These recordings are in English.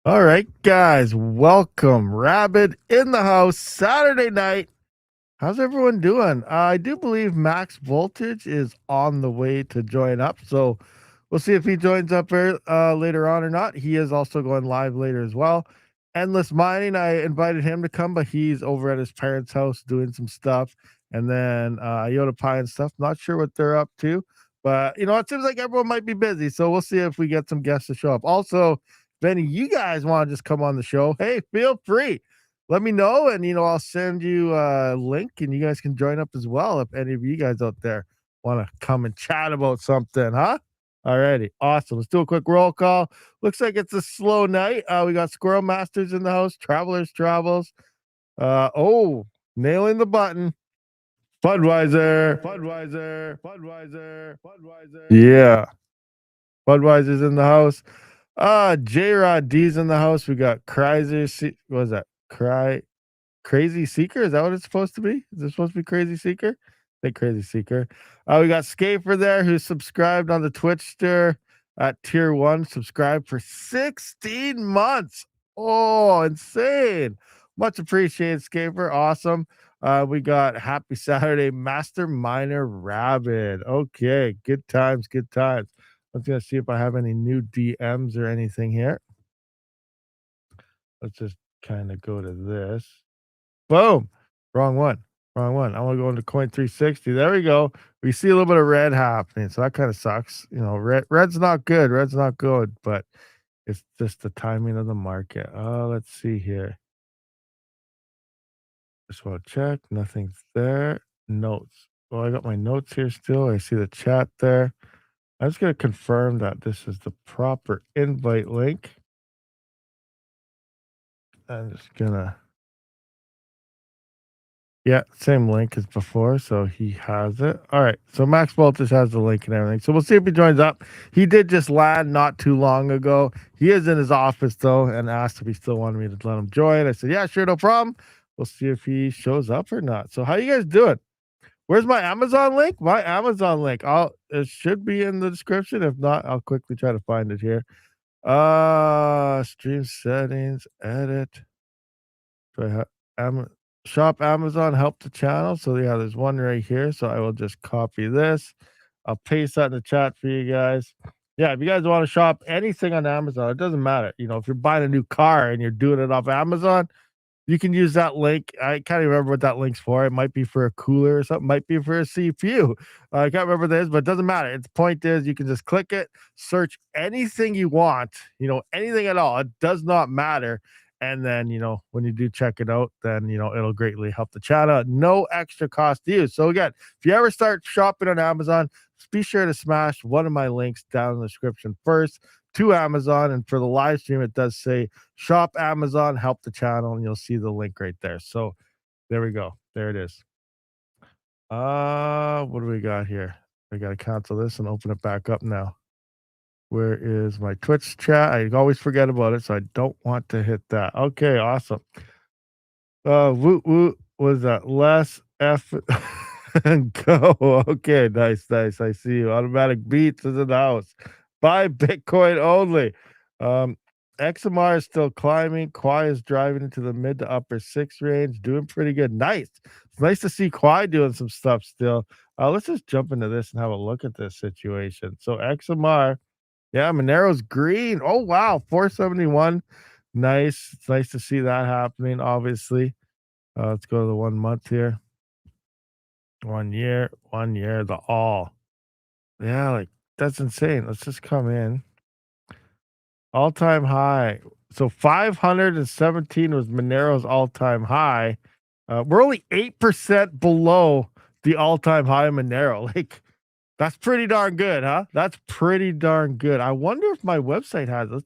All right, guys, welcome. Rabid in the house Saturday night. How's everyone doing? I do believe Max Voltage is on the way to join up, so we'll see if he joins up later on or not. He is also going live later as well. Endless Mining, I invited him to come, but he's over at his parents' house doing some stuff. And then Yoda Pie and stuff. Not sure what they're up to, but it seems like everyone might be busy. So we'll see if we get some guests to show up. Also, if any of you guys want to just come on the show, hey, feel free, let me know, and I'll send you a link and you guys can join up as well if any of you guys out there want to come and chat about something, huh? Alrighty, awesome. Let's do a quick roll call. Looks like it's a slow night. We got Squirrel Masters in the house, Travelers Travels. Nailing the button. Budweiser. Yeah, Budweiser's in the house. J Rod D's in the house. We got Crazy. What was that? Crazy Seeker? Is that what it's supposed to be? Is it supposed to be Crazy Seeker? I think Crazy Seeker. We got Scaper there who's subscribed on the Twitchster at tier 1, subscribed for 16 months. Oh, insane. Much appreciated, Scaper. Awesome. We got Happy Saturday, Master Miner Rabid. Okay, good times, good times. Let's gonna see if I have any new DMs or anything here. Let's just kind of go to this. Boom. Wrong one. Wrong one. I want to go into coin 360. There we go. We see a little bit of red happening. So that kind of sucks. Red's not good. Red's not good, but it's just the timing of the market. Let's see here. Just want to check. Nothing's there. Notes. Well, I got my notes here still. I see the chat there. I'm just going to confirm that this is the proper invite link. I'm just going to. Yeah, same link as before, so he has it. All right, so Max Voltage has the link and everything. So we'll see if he joins up. He did just land not too long ago. He is in his office though, and asked if he still wanted me to let him join. I said, yeah, sure, no problem. We'll see if he shows up or not. So how you guys doing? Where's my Amazon link? My Amazon link. It should be in the description. If not, I'll quickly try to find it here. Stream settings, edit. Do I have shop Amazon, help the channel. So yeah, there's one right here. So I will just copy this. I'll paste that in the chat for you guys. Yeah, if you guys want to shop anything on Amazon, it doesn't matter. If you're buying a new car and you're doing it off Amazon, you can use that link. I can't even remember what that link's for. It might be for a cooler or something. Might be for a CPU. I can't remember this, but it doesn't matter. The point is, you can just click it, search anything you want. Anything at all. It does not matter. And then, when you do check it out, then, it'll greatly help the channel. No extra cost to you. So again, if you ever start shopping on Amazon, be sure to smash one of my links down in the description first to Amazon. And for the live stream, it does say shop Amazon, help the channel, and you'll see the link right there. So there we go. There it is. What do we got here? I got to cancel this and open it back up now. Where is my Twitch chat? I always forget about it, so I don't want to hit that. Okay, awesome. Woot woot was that less F and go. Okay, nice. I see you. Automatic Beats is in the house. Buy Bitcoin only. XMR is still climbing. Quai is driving into the mid to upper 6 range, doing pretty good. Nice. It's nice to see Quai doing some stuff still. Let's just jump into this and have a look at this situation. So XMR. Yeah, Monero's green. Oh, wow. 471. Nice. It's nice to see that happening, obviously. Let's go to the 1 month here. 1 year, the all. Yeah, that's insane. Let's just come in. All-time high. So 517 was Monero's all-time high. We're only 8% below the all-time high of Monero. That's pretty darn good, huh? That's pretty darn good. I wonder if my website has. I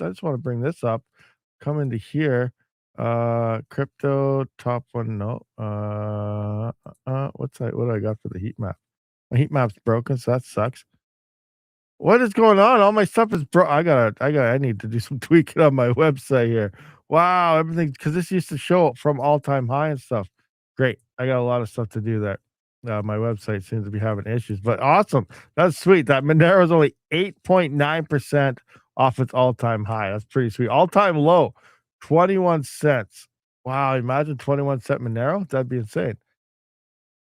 just want to bring this up. Come into here. Crypto top one. No. What do I got for the heat map? My heat map's broken, so that sucks. What is going on? All my stuff is broke. I need to do some tweaking on my website here. Wow, everything, because this used to show from all-time high and stuff. Great. I got a lot of stuff to do there. My website seems to be having issues, but awesome. That's sweet. That Monero is only 8.9% off its all-time high. That's pretty sweet. All-time low, 21 cents. Wow, imagine 21-cent Monero. That'd be insane.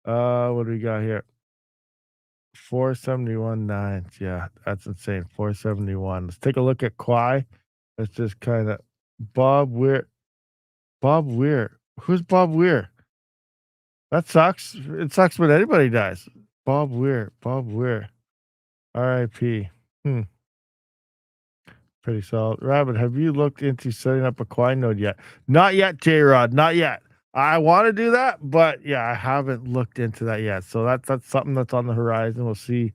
What do we got here? 471.9. Yeah, that's insane. 471. Let's take a look at Quai. Let's just kind of Bob Weir. Bob Weir. Who's Bob Weir? That sucks. It sucks when anybody dies. Bob Weir. Bob Weir. R.I.P. Hmm. Pretty solid. Rabid, have you looked into setting up a Quai node yet? Not yet, J Rod. Not yet. I want to do that, but yeah, I haven't looked into that yet. So that's something that's on the horizon. We'll see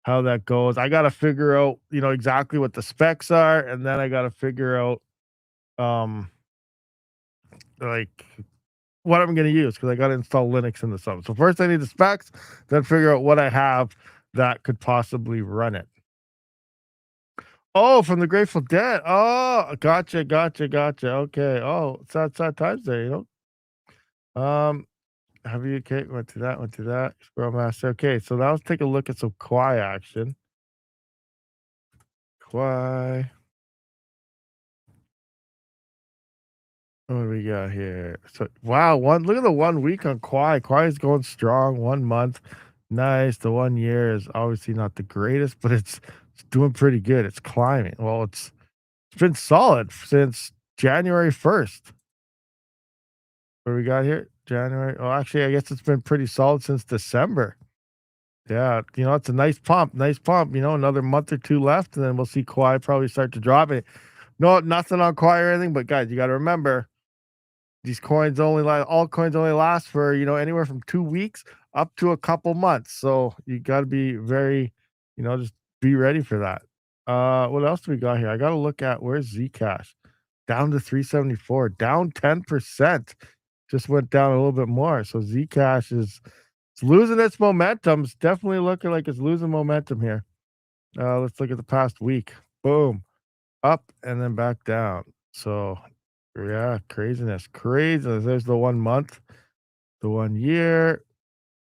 how that goes. I got to figure out, exactly what the specs are, and then I got to figure out, um, like what I'm going to use because I got to install Linux in the sum. So first, I need the specs, then figure out what I have that could possibly run it. Oh, from the Grateful Dead. Oh, gotcha, gotcha, gotcha. Okay. Oh, sad times there. Um, have you okay? Went to that. Scroll master. Okay, so now let's take a look at some Quai action. Quai. What do we got here? So wow, look at the 1 week on Quai. Quai is going strong. 1 month. Nice. The 1 year is obviously not the greatest, but it's doing pretty good. It's climbing. Well, it's been solid since January 1st. What do we got here? January. Oh, actually, I guess it's been pretty solid since December. Yeah, it's a nice pump. Nice pump. Another month or two left, and then we'll see Quai probably start to drop it. No, nothing on Quai or anything, but guys, you got to remember these coins only last. All coins only last for anywhere from 2 weeks up to a couple months. So you got to be very, just be ready for that. What else do we got here? I got to look at where's Zcash down to 374, down 10%. Just went down a little bit more. So Zcash is it's losing its momentum. It's definitely looking like it's losing momentum here. Let's look at the past week. Boom, up and then back down. So yeah, craziness, craziness. There's the 1 month, the 1 year.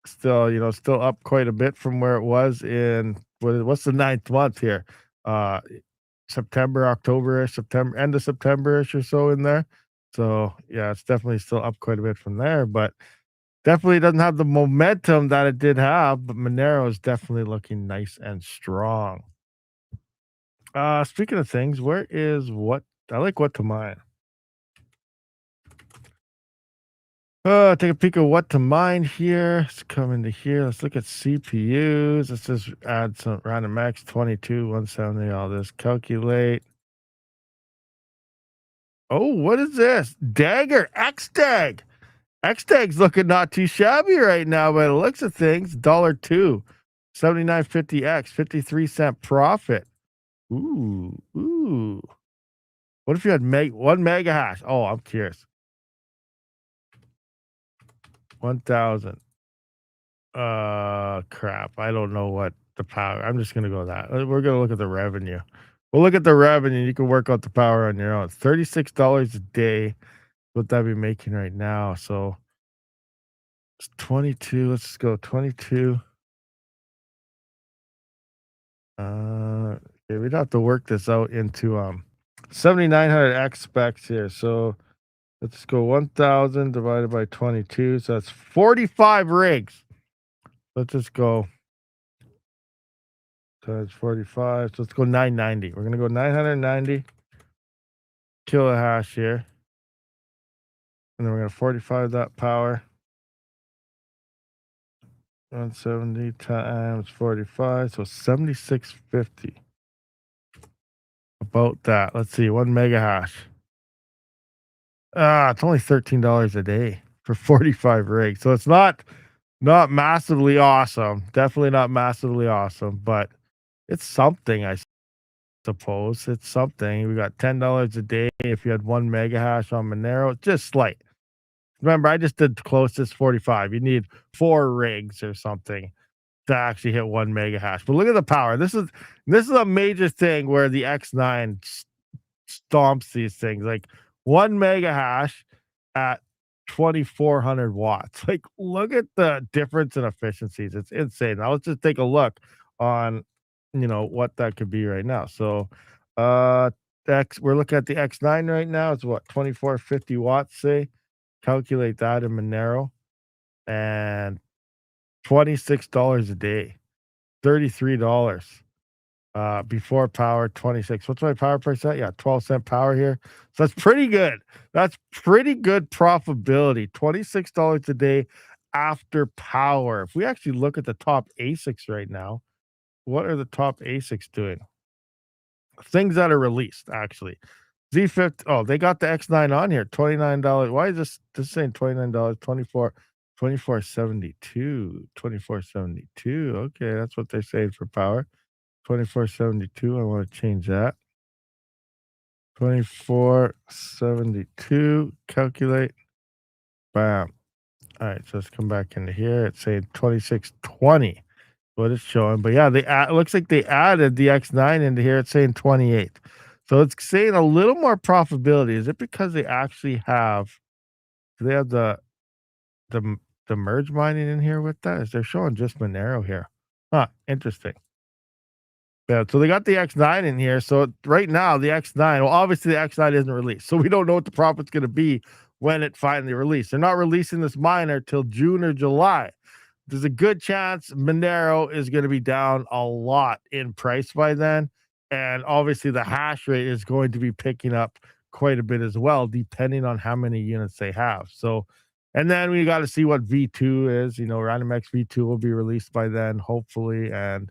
Still, still up quite a bit from where it was in what's the ninth month here? Uh September, October-ish, September, end of September-ish or so in there. So yeah, it's definitely still up quite a bit from there, but definitely doesn't have the momentum that it did have. But Monero is definitely looking nice and strong. Speaking of things, where is what I like what to mine? Take a peek at what to mine here. Let's come into here. Let's look at CPUs. Let's just add some random max 22, 170, all this. Calculate. Oh, what is this? Dagger X-Tag. X-Tag's looking not too shabby right now by the looks of things. $2, 79.50X, 53-cent profit. Ooh, ooh. What if you had 1 mega hash? Oh, I'm curious. 1,000. Crap. I don't know what the power. I'm just gonna go that. We're gonna look at the revenue. We'll look at the revenue. You can work out the power on your own. $36 a day. What that be making right now? So it's 22. Let's just go 22. Okay, we'd have to work this out into 7,900x specs here. So let's go 1,000 divided by 22. So that's 45 rigs. Let's just go times 45. So let's go 990. We're gonna go 990 kilohash here. And then we're gonna 45 that power. 170 times 45. So 7650. About that. Let's see, 1 mega hash. It's only $13 a day for 45 rigs. So it's not massively awesome. Definitely not massively awesome, but it's something, I suppose. It's something. We got $10 a day if you had 1 mega hash on Monero. Just slight. Remember, I just did the closest 45. You need 4 rigs or something to actually hit 1 mega hash. But look at the power. This is a major thing where the X9 stomps these things. Like 1 mega hash at 2,400 watts. Like, look at the difference in efficiencies. It's insane. Now let's just take a look on, what that could be right now. So Uh, we're looking at the X9 right now. It's what, 2450 watts, say? Calculate that in Monero, and $26 a day, $33. Before power, 26. What's my power price at? Yeah, 12-cent power here. So that's pretty good. That's pretty good profitability. $26 a day after power. If we actually look at the top ASICs right now, what are the top ASICs doing? Things that are released, actually. Z50. Oh, they got the X9 on here. $29. Why is this saying $29? 2472. 2472. Okay, that's what they're saying for power. 2472. I want to change that. 2472. Calculate. Bam. All right, so let's come back into here. It's saying 2620. What it's showing. But yeah, it looks like they added the X9 into here. It's saying 28. So it's saying a little more profitability. Is it because they actually have, do they have the the merge mining in here with that? Is they're showing just Monero here? Huh, interesting. Yeah, so they got the X9 in here. So right now, the X9, well, obviously the X9 isn't released. So we don't know what the profit's going to be when it finally released. They're not releasing this miner till June or July. There's a good chance Monero is going to be down a lot in price by then. And obviously, the hash rate is going to be picking up quite a bit as well, depending on how many units they have. So, and then we got to see what V2 is. RandomX V2 will be released by then, hopefully. And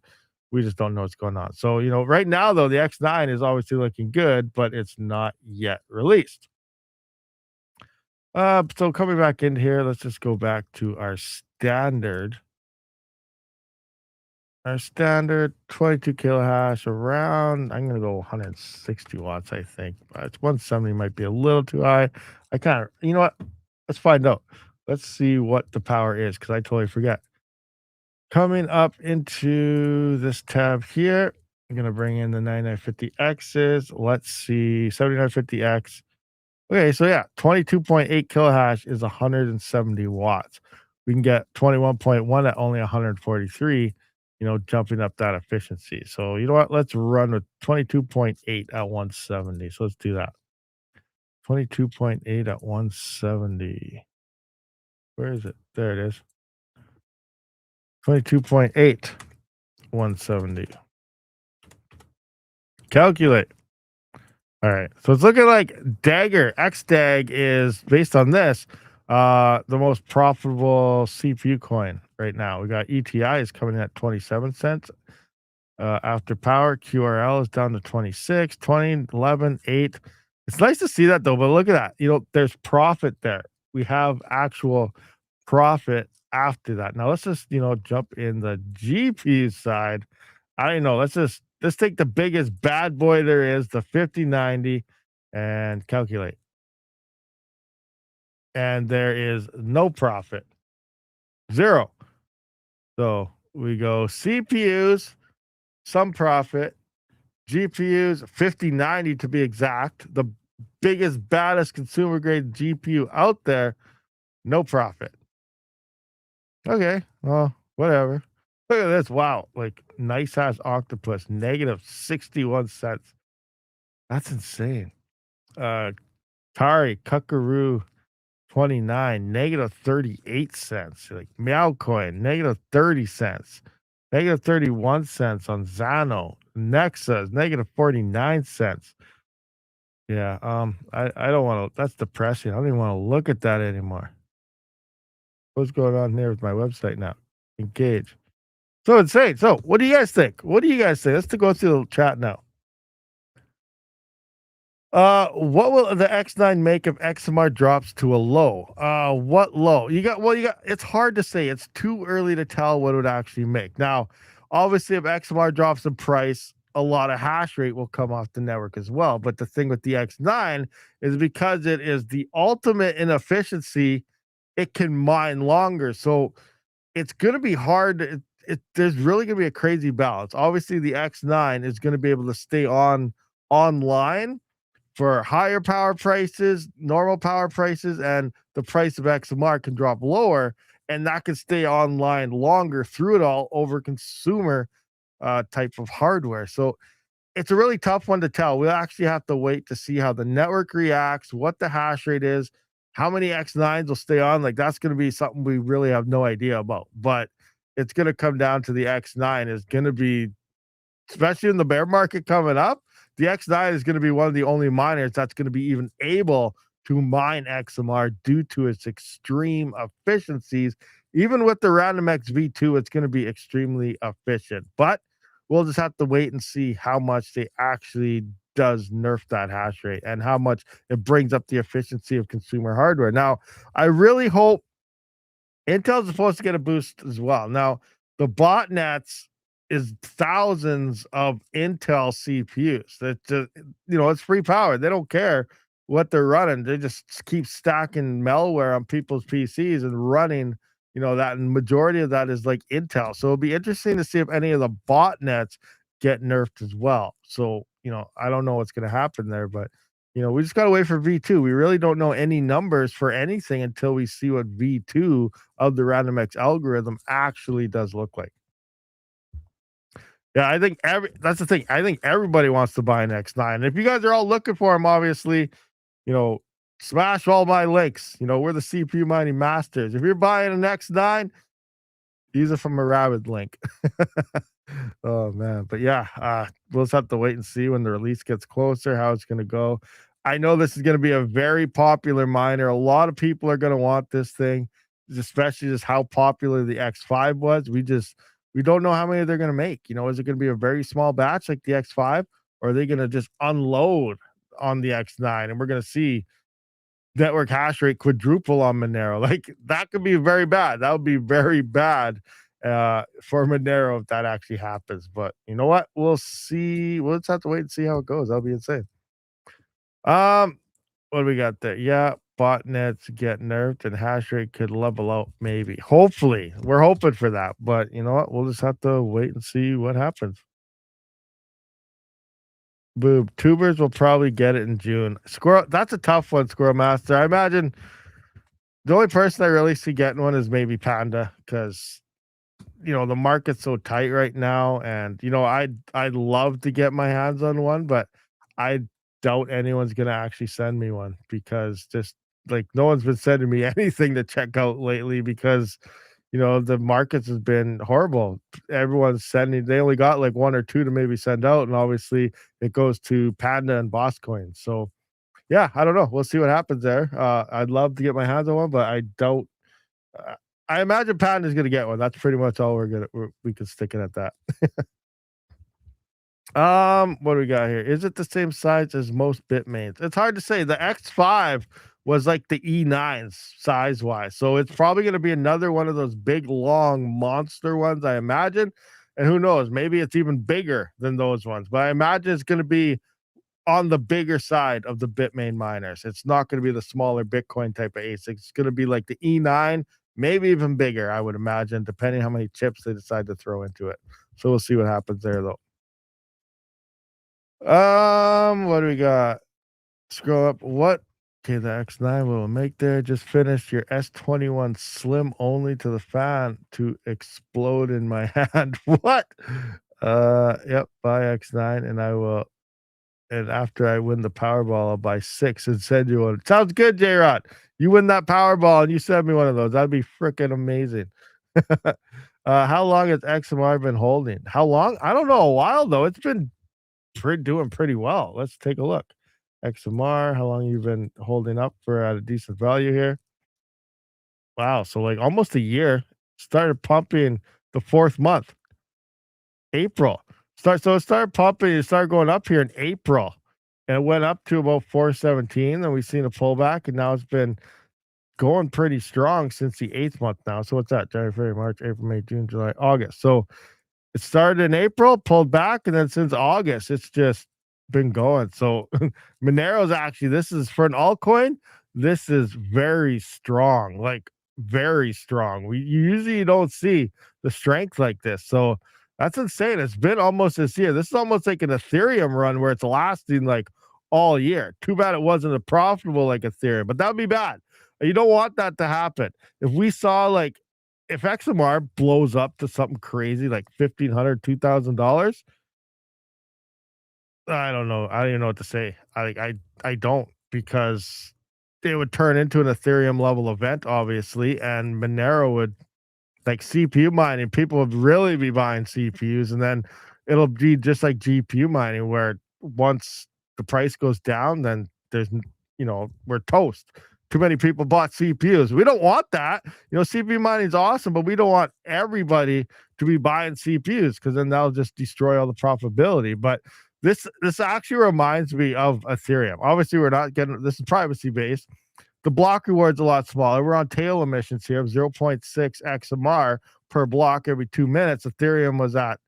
we just don't know what's going on. So, right now, though, the X9 is obviously looking good, but it's not yet released. So coming back in here, let's just go back to our standard. Our standard 22 kilohash around, I'm going to go 160 watts, I think. It's 170 might be a little too high. You know what? Let's find out. Let's see what the power is, because I totally forget. Coming up into this tab here, I'm going to bring in the 9950Xs. Let's see, 7950X. Okay, so yeah, 22.8 kilohash is 170 watts. We can get 21.1 at only 143, jumping up that efficiency. So you know what? Let's run with 22.8 at 170. So let's do that. 22.8 at 170. Where is it? There it is. 22.8, 170. Calculate. All right. So it's looking like Dagger, XDAG is, based on this, the most profitable CPU coin right now. We got ETI is coming in at 27 cents. After power, QRL is down to 26, 20, 11, 8. It's nice to see that, though, but look at that. There's profit there. We have actual profit after that. Now let's just, jump in the GPU side. I don't know. Let's take the biggest bad boy there is, the 5090, and calculate. And there is no profit. Zero. So we go CPUs, some profit, GPUs, 5090 to be exact, the biggest, baddest consumer grade GPU out there, no profit. Okay, well, whatever. Look at this. Wow. Like, nice ass octopus, negative 61 cents. That's insane. Kari, Kuckaroo 29, negative 38 cents. Like Meow Coin, negative 30 cents. Negative 31 cents on Zano. Nexus, negative 49 cents. Yeah, I don't want to, that's depressing. I don't even want to look at that anymore. What's going on there with my website now? Engage. So insane. So what do you guys think? Let's go through the chat now. What will the X9 make if XMR drops to a low? What low? It's hard to say. It's too early to tell what it would actually make. Now, obviously, if XMR drops in price, a lot of hash rate will come off the network as well. But the thing with the X9 is, because it is the ultimate in efficiency, it can mine longer. So it's going to be hard. There's really going to be a crazy balance. Obviously, the X9 is going to be able to stay online for higher power prices, normal power prices, and the price of XMR can drop lower, and that can stay online longer through it all over consumer type of hardware. So it's a really tough one to tell. We'll actually have to wait to see how the network reacts, what the hash rate is, how many X9s will stay on. Like that's going to be something we really have no idea about. But it's going to come down to the X9 is going to be, especially in the bear market coming up, the X9 is going to be one of the only miners that's going to be even able to mine XMR due to its extreme efficiencies. Even with the Random X V2, it's going to be extremely efficient. But we'll just have to wait and see how much they actually does nerf that hash rate and how much it brings up the efficiency of consumer hardware. Now, I really hope Intel's supposed to get a boost as well. Now, the botnets is thousands of Intel CPUs. That just, it's free power. They don't care what they're running. They just keep stacking malware on people's PCs and running. That and majority of that is like Intel. So it'll be interesting to see if any of the botnets get nerfed as well. So I don't know what's going to happen there, but we just got to wait for V2. We really don't know any numbers for anything until we see what V2 of the RandomX algorithm actually does look like. Yeah, I think that's the thing. I think everybody wants to buy an X9. If you guys are all looking for them, obviously, you know, smash all my links. We're the CPU mining masters. If you're buying an X9, use it from a Rabid link. Oh man, but yeah, we'll just have to wait and see when the release gets closer how it's going to go. I know this is going to be a very popular miner. A lot of people are going to want this thing, especially just how popular the X5 was. We don't know how many they're going to make. Is it going to be a very small batch like the X5, or are they going to just unload on the X9 and we're going to see network hash rate quadruple on Monero? Like that could be very bad. That would be very bad for Monero if that actually happens. But you know what? We'll see. We'll just have to wait and see how it goes. That'll be insane. What do we got there? Yeah, botnets get nerfed and hash rate could level out. Maybe. Hopefully, we're hoping for that. But you know what? We'll just have to wait and see what happens. Boob. Tubers will probably get it in June. Squirrel. That's a tough one, Squirrel Master. I imagine the only person I really see getting one is maybe Panda because the market's so tight right now, and I'd love to get my hands on one, but I doubt anyone's gonna actually send me one because just like no one's been sending me anything to check out lately because the markets has been horrible. Everyone's sending, they only got like one or two to maybe send out, and obviously it goes to Panda and Boss Coin. So yeah, I don't know. We'll see what happens there. I'd love to get my hands on one, but I don't. Uh, I imagine Panda's gonna get one. That's pretty much all we can stick it at that. What do we got here? Is it the same size as most Bitmains? It's hard to say. The X5 was like the E9s size wise, so it's probably gonna be another one of those big, long monster ones, I imagine. And who knows? Maybe it's even bigger than those ones. But I imagine it's gonna be on the bigger side of the Bitmain miners. It's not going to be the smaller Bitcoin type of ASIC. It's going to be like the E9, maybe even bigger, I would imagine, depending how many chips they decide to throw into it. So we'll see what happens there, though. What do we got? Scroll up. What? Okay, the X9 will make there. Just finished your S21 Slim only to the fan to explode in my hand. What? Yep, buy X9 and I will. And after I win the Powerball, I'll buy 6 and send you one. Sounds good, J-Rod. You win that Powerball and you send me one of those. That'd be freaking amazing. How long has XMR been holding? How long? I don't know. A while, though. It's been doing pretty well. Let's take a look. XMR, how long you been holding up for at a decent value here? Wow. So like almost a year. Started pumping the 4th month. April. So it started pumping, it started going up here in April. And it went up to about 417. Then we've seen a pullback, and now it's been going pretty strong since the 8th month now. So what's that? January, February, March, April, May, June, July, August. So it started in April, pulled back, and then since August, it's just been going. So Monero's actually, this is for an altcoin, this is very strong, like very strong. You usually don't see the strength like this. So that's insane. It's been almost this year. This is almost like an Ethereum run where it's lasting like all year. Too bad it wasn't a profitable like Ethereum, but that would be bad. You don't want that to happen. If we saw like if XMR blows up to something crazy like $1,500, $2,000, I don't know. I don't even know what to say. I don't because it would turn into an Ethereum level event, obviously, and Monero would like CPU mining. People would really be buying CPUs, and then it'll be just like GPU mining, where once the price goes down, then we're toast. Too many people bought CPUs. We don't want that. CPU mining is awesome, but we don't want everybody to be buying CPUs because then that'll just destroy all the profitability. But this actually reminds me of Ethereum. Obviously, we're not getting this is privacy based. The block reward's a lot smaller. We're on tail emissions here of 0.6 XMR per block every 2 minutes. Ethereum was at,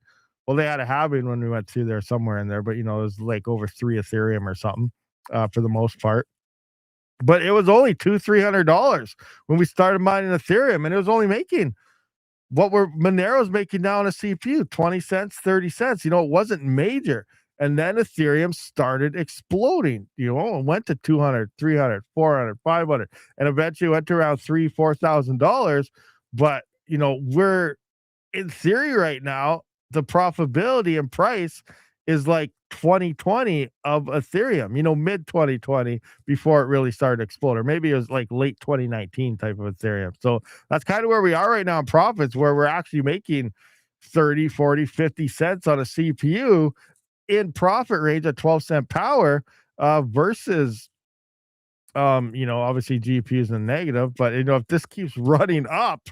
well, they had a halving when we went through there somewhere in there, but it was like over 3 Ethereum or something for the most part. But it was only $200-300 when we started mining Ethereum, and it was only making what were Monero's making now on a CPU, 20 cents, 30 cents. It wasn't major. And then Ethereum started exploding, and went to 200, 300, 400, 500, and eventually went to around $3,000-4,000. But, we're in theory right now, the profitability and price is like 2020 of Ethereum, mid 2020 before it really started exploding. Or maybe it was like late 2019 type of Ethereum. So that's kind of where we are right now in profits, where we're actually making 30, 40, 50 cents on a CPU in profit range at 12-cent power versus obviously GPUs in the negative. But if this keeps running up,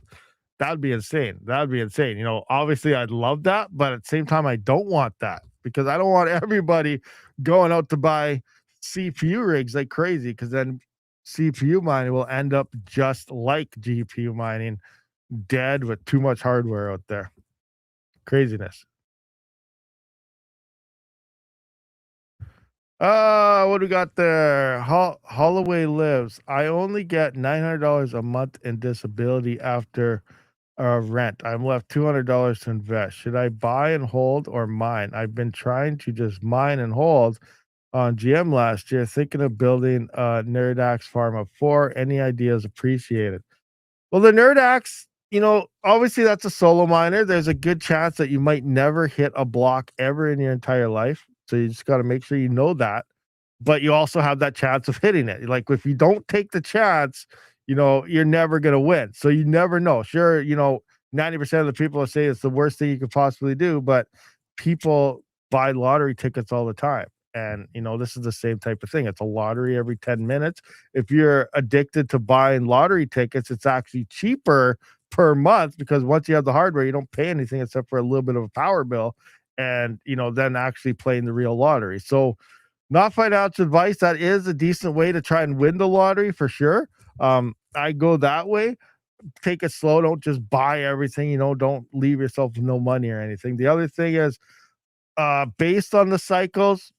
that'd be insane. That'd be insane. Obviously I'd love that, but at the same time, I don't want that because I don't want everybody going out to buy CPU rigs like crazy because then CPU mining will end up just like GPU mining, dead with too much hardware out there. Craziness. What do we got there? Holloway lives. I only get $900 a month in disability after rent. I'm left $200 to invest. Should I buy and hold or mine? I've been trying to just mine and hold on GM last year, thinking of building a Nerdax farm of four. Any ideas appreciated? Well, the Nerdax, obviously that's a solo miner. There's a good chance that you might never hit a block ever in your entire life. So you just got to make sure you know that. But you also have that chance of hitting it. Like if you don't take the chance, you're never going to win. So you never know. Sure, 90% of the people will say it's the worst thing you could possibly do, but people buy lottery tickets all the time. And, this is the same type of thing. It's a lottery every 10 minutes. If you're addicted to buying lottery tickets, it's actually cheaper per month because once you have the hardware, you don't pay anything except for a little bit of a power bill and, then actually playing the real lottery. So, not financial advice. That is a decent way to try and win the lottery for sure. I go that way. Take it slow. Don't just buy everything. Don't leave yourself with no money or anything. The other thing is, based on the cycles,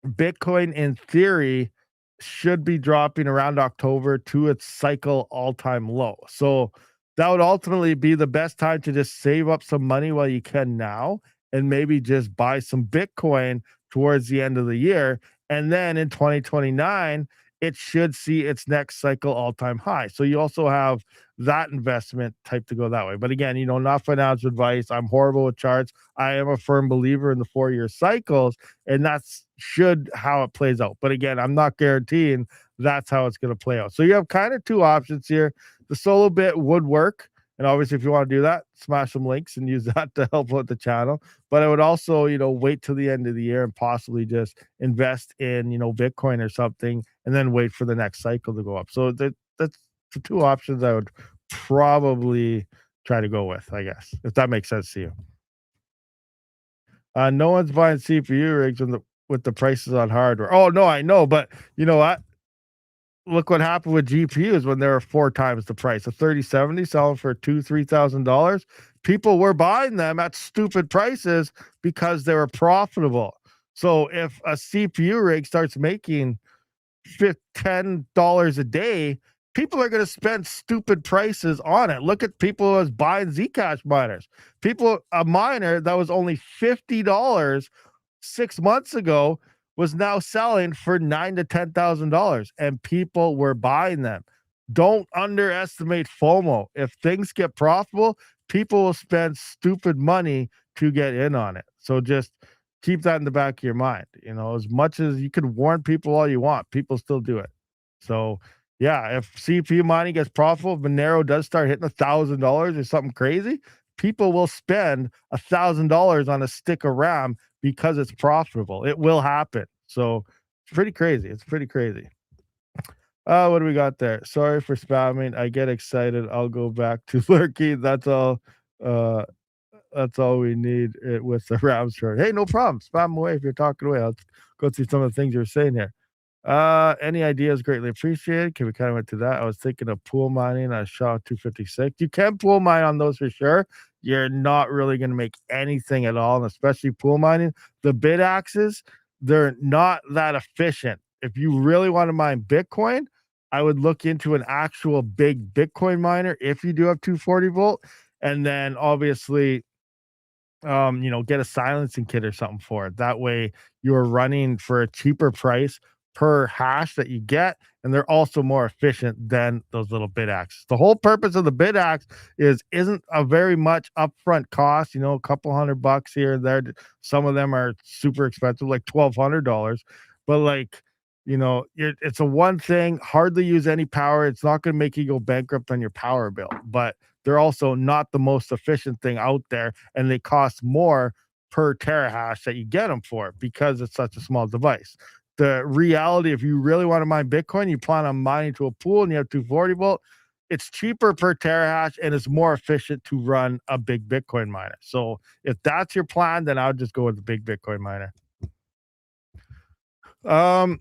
Bitcoin in theory should be dropping around October to its cycle all-time low. So that would ultimately be the best time to just save up some money while you can now and maybe just buy some Bitcoin towards the end of the year. And then in 2029, it should see its next cycle all-time high. So you also have that investment type to go that way. But again, not financial advice. I'm horrible with charts. I am a firm believer in the 4-year cycles, and that's should how it plays out. But again, I'm not guaranteeing that's how it's going to play out. So you have kind of two options here. The solo bit would work. And obviously, if you want to do that, smash some links and use that to help out the channel. But I would also, wait till the end of the year and possibly just invest in, Bitcoin or something, and then wait for the next cycle to go up. So that's the two options I would probably try to go with, I guess, if that makes sense to you. No one's buying CPU rigs with the prices on hardware. Oh no, I know, but what? Look what happened with GPUs when they were 4 times the price. A 3070 selling for $2,000-3,000. People were buying them at stupid prices because they were profitable. So if a CPU rig starts making $10 a day, people are going to spend stupid prices on it. Look at people who was buying Zcash miners. A miner that was only $50 6 months ago was now selling for $9,000 to $10,000, and people were buying them. Don't underestimate FOMO. If things get profitable, people will spend stupid money to get in on it. So just keep that in the back of your mind. As much as you could warn people all you want, people still do it. So, yeah, if CPU mining gets profitable, if Monero does start hitting $1,000 or something crazy, people will spend $1,000 on a stick of RAM because it's profitable. It will happen. So, it's pretty crazy. It's pretty crazy. What do we got there? Sorry for spamming. I get excited. I'll go back to lurking. Uh, that's all we need with the Rams short. Hey, no problem. Spam away if you're talking away. I'll go through some of the things you're saying here. Any ideas greatly appreciated. Can we kind of went to that? I was thinking of pool mining. I shot 256. You can pool mine on those for sure. You're not really going to make anything at all, and especially pool mining. The bid axes, they're not that efficient. If you really want to mine Bitcoin, I would look into an actual big Bitcoin miner if you do have 240 volt. And then obviously get a silencing kit or something for it. That way you're running for a cheaper price per hash that you get, and they're also more efficient than those little bit axes. The whole purpose of the bit axe isn't a very much upfront cost, a couple $100 here and there. Some of them are super expensive, like $1,200. But it's a one thing, hardly use any power. It's not going to make you go bankrupt on your power bill, but they're also not the most efficient thing out there, and they cost more per terahash that you get them for because it's such a small device. The reality, if you really want to mine Bitcoin, you plan on mining to a pool and you have 240 volt, it's cheaper per terahash and it's more efficient to run a big Bitcoin miner. So if that's your plan, then I would just go with the big Bitcoin miner. Um,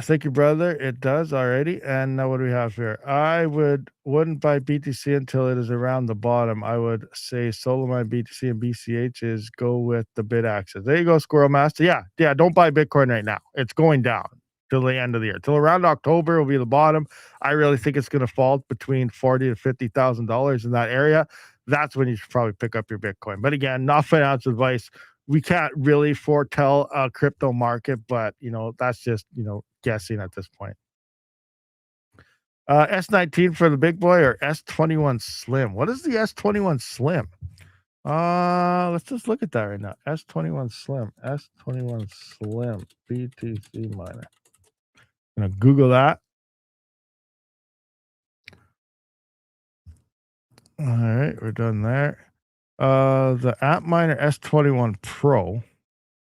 Thank you, brother. It does already. And now what do we have here? I wouldn't buy BTC until it is around the bottom. I would say solo mine BTC and BCH is go with the bid axis. There you go, Squirrel Master. Yeah. Don't buy Bitcoin right now. It's going down till the end of the year. Till around October will be the bottom. I really think it's going to fall between $40,000 to $50,000 in that area. That's when you should probably pick up your Bitcoin. But again, not financial advice. We can't really foretell a crypto market, but that's just guessing at this point. S19 for the big boy or S21 Slim? What is the S21 Slim? Let's just look at that right now. S21 Slim, S21 Slim, BTC miner. I'm gonna Google that. All right, we're done there. The app miner S21 Pro.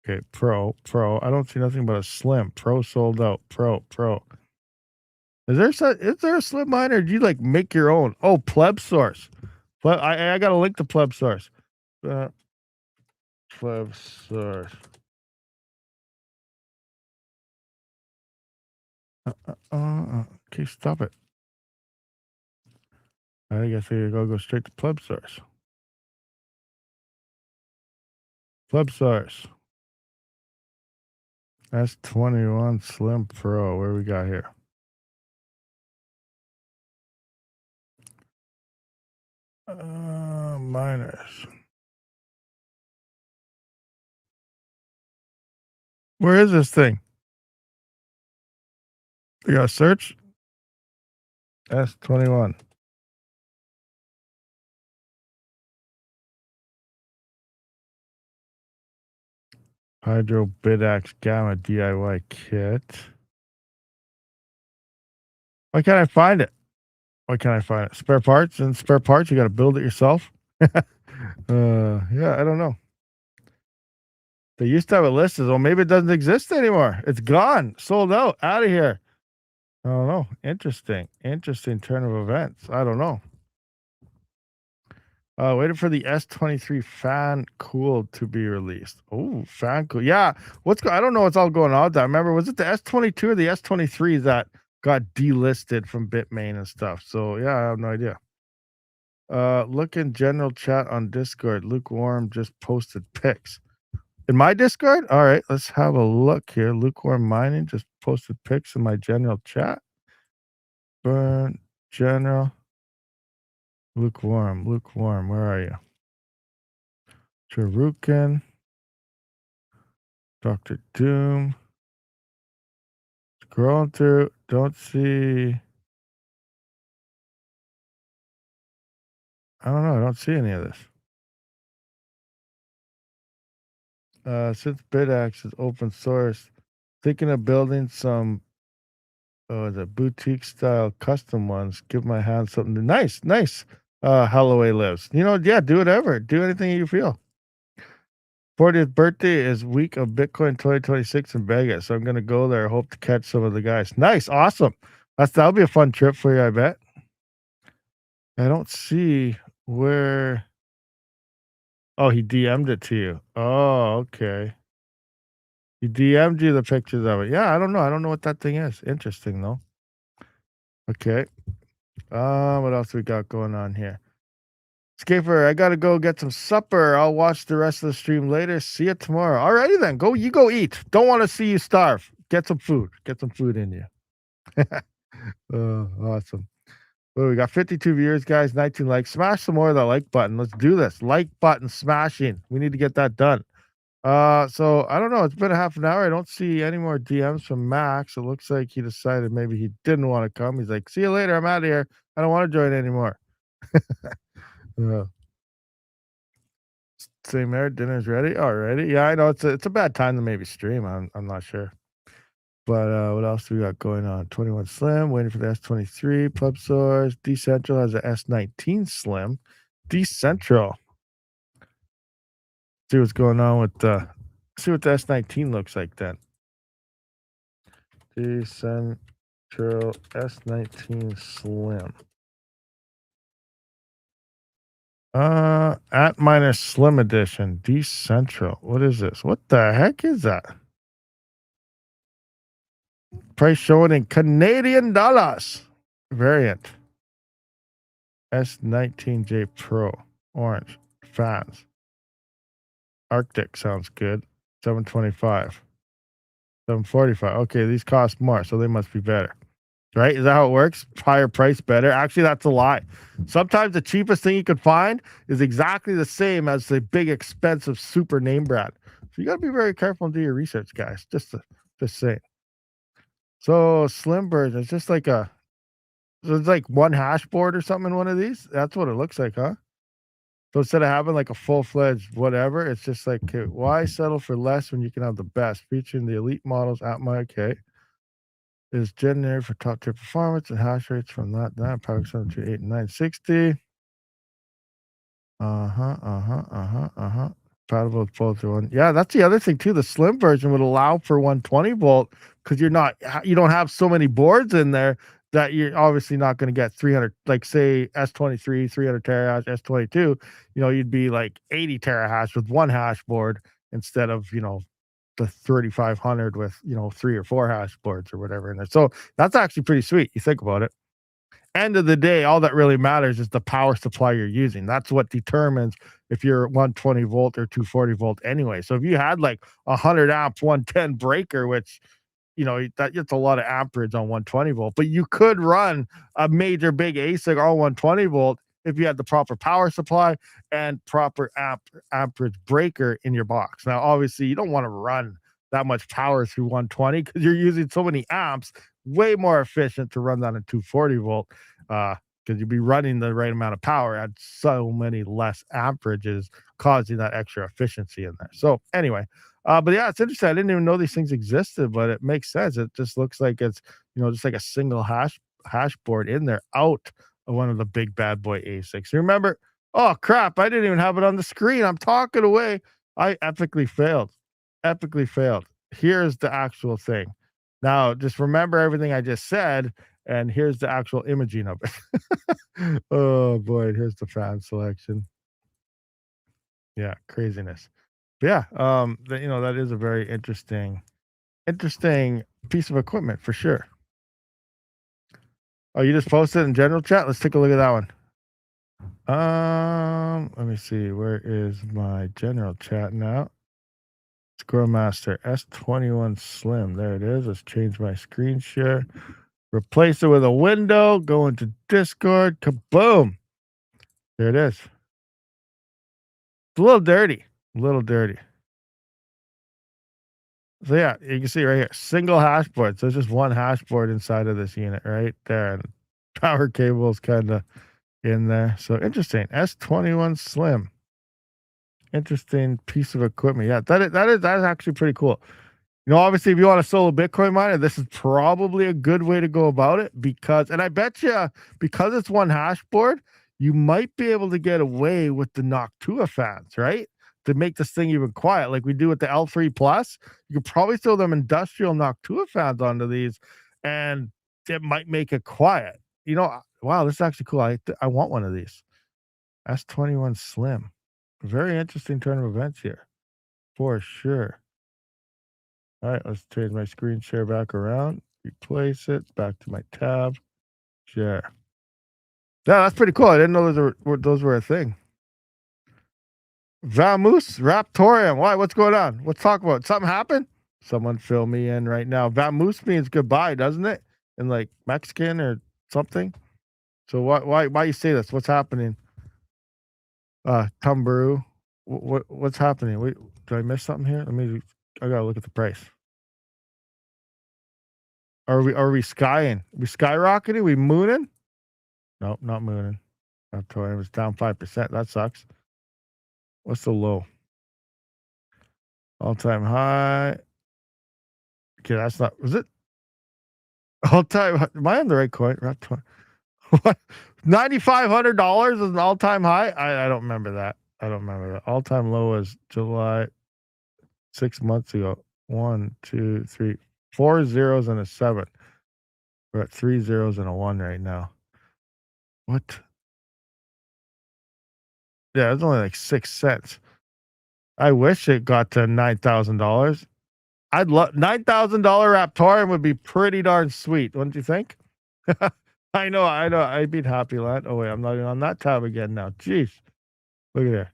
Okay, Pro. I don't see nothing but a Slim. Pro sold out. Pro. Is there a Slim miner? Or do you make your own? Oh, Pleb Source. I got a link to Pleb Source. Pleb Source. Okay, stop it. I guess I gotta go straight to Pleb Source. Pleb Source. S21 Slim Pro. Where we got here? Miners. Where is this thing? You got to search S21. Hydro Bidax Gamma DIY kit. Why can't I find it? Spare parts and spare parts. You got to build it yourself. Yeah, I don't know. They used to have a list as well. Maybe it doesn't exist anymore. It's gone, sold out of here. I don't know. Interesting turn of events. I don't know. Waiting for the S23 fan cool to be released. Oh, fan cool. Yeah. I don't know what's all going on with that. Remember, was it the S22 or the S23 that got delisted from Bitmain and stuff? So yeah, I have no idea. Look in general chat on Discord. Lukewarm just posted pics. In my Discord? All right, let's have a look here. Lukewarm Mining just posted pics in my general chat. Burn general. Lukewarm. Where are you? Charukin. Dr. Doom. Scrolling through. Don't see. I don't know. I don't see any of this. Since BitX is open source, thinking of building some the boutique style custom ones. Give my hand something nice, nice. Holloway lives. Yeah, do whatever. Do anything you feel. 40th birthday is week of Bitcoin 2026 in Vegas. So I'm gonna go there. Hope to catch some of the guys. Nice, awesome. That'll be a fun trip for you, I bet. I don't see where. Oh, he DM'd it to you. Oh, okay. He DM'd you the pictures of it. Yeah, I don't know. I don't know what that thing is. Interesting though. Okay. What else we got going on here? Scaper, I gotta go get some supper. I'll watch the rest of the stream later. See you tomorrow. Alrighty then. Go eat. Don't want to see you starve. Get some food. Get some food in you. Oh, awesome. Well, we got 52 viewers, guys, 19 likes. Smash some more of that like button. Let's do this. Like button smashing. We need to get that done. So I don't know. It's been a half an hour. I don't see any more DMs from Max. It looks like he decided maybe he didn't want to come. He's like, see you later. I'm out of here. I don't want to join anymore. Uh, Same there. Dinner's ready already. Yeah, I know it's a bad time to maybe stream. I'm not sure. But what else do we got going on? 21 Slim, waiting for the S23. Pub Source. Decentral has a S19 Slim. Decentral. See what's going on with see what the S19 looks like then. Decentral S19 Slim. At minus Slim Edition. Decentral. What is this? What the heck is that? Price showing in Canadian dollars. Variant. S19J Pro. Orange. Fans. Arctic sounds good. 725. 745. Okay, these cost more, so they must be better. Right? Is that how it works? Higher price, better. Actually, that's a lie. Sometimes the cheapest thing you could find is exactly the same as the big, expensive super name brand. So you got to be very careful and do your research, guys. Just saying. So slim version, it's just like it's like one hash board or something in one of these. That's what it looks like, huh? So instead of having like a full-fledged whatever, it's just like, okay, why settle for less when you can have the best? Featuring the elite models at my okay. Is generated for top tier performance and hash rates from that power 728 and 960. Compatible with both one. Yeah, that's the other thing too. The slim version would allow for 120 volt because you don't have so many boards in there that you're obviously not going to get 300. Like say S23 300 terahash, S22. You'd be like 80 terahash with one hash board instead of the 3500 with 3 or 4 hash boards or whatever in there. So that's actually pretty sweet. You think about it. End of the day, all that really matters is the power supply you're using. That's what determines if you're 120 volt or 240 volt anyway. So if you had like a 100 amp 110 breaker, which that gets a lot of amperage on 120 volt, but you could run a major big ASIC on 120 volt if you had the proper power supply and proper amperage breaker in your box. Now, obviously, you don't want to run that much power through 120 because you're using so many amps. Way more efficient to run that at 240 volt because you'd be running the right amount of power at so many less amperages, causing that extra efficiency in there. So anyway, but yeah, it's interesting. I didn't even know these things existed, but it makes sense. It just looks like it's just like a single hash board in there out of one of the big bad boy ASICs. You remember? Oh crap! I didn't even have it on the screen. I'm talking away. I epically failed. Epically failed. Here's the actual thing. Now, just remember everything I just said, and here's the actual imaging of it. Oh boy, here's the fan selection. Yeah, craziness. But yeah, that is a very interesting piece of equipment for sure. Oh, you just posted in general chat? Let's take a look at that one. Let me see. Where is my general chat now? Squirrel Master S21 Slim. There it is. Let's change my screen share. Replace it with a window. Go into Discord. Kaboom. There it is. It's a little dirty. A little dirty. So yeah, you can see right here, single hash board. So it's just one hash board inside of this unit right there. And power cable is kind of in there. So interesting. S21 Slim. Interesting piece of equipment. Yeah, that is actually pretty cool. Obviously, if you want a solo Bitcoin miner, this is probably a good way to go about it because, and I bet you, because it's one hash board, you might be able to get away with the Noctua fans, right? To make this thing even quiet, like we do with the L3 Plus. You could probably throw them industrial Noctua fans onto these, and it might make it quiet. Wow, this is actually cool. I want one of these. S21 Slim. Very interesting turn of events here, for sure. All right, let's change my screen share back around, replace it, back to my tab, share. Yeah, that's pretty cool. I didn't know those were a thing. Vamoose Raptorium. Why? What's going on? Let's talk about it. Something happened? Someone fill me in right now. Vamoose means goodbye, doesn't it? In like Mexican or something. So why you say this? What's happening? Tumburu. What's happening? Wait, did I miss something here? I gotta look at the price. Are we skying? We skyrocketing? We mooning? Nope, not mooning. Raptorium is down 5%. That sucks. What's the low? All-time high. Okay, that's not. Was it all-time? Am I on the right coin? Raptorium. What? $9,500 is an all-time high. I don't remember that. I don't remember that. All-time low was July 6 months ago. 1, 2, 3, 4 zeros and a 7. We're at 3 zeros and a 1 right now. What? Yeah, it's only like 6 cents. I wish it got to $9,000. I'd love $9,000 Raptorium would be pretty darn sweet, wouldn't you think? I know. I'd be happy land. Oh wait, I'm not even on that tab again now. Jeez, look at there.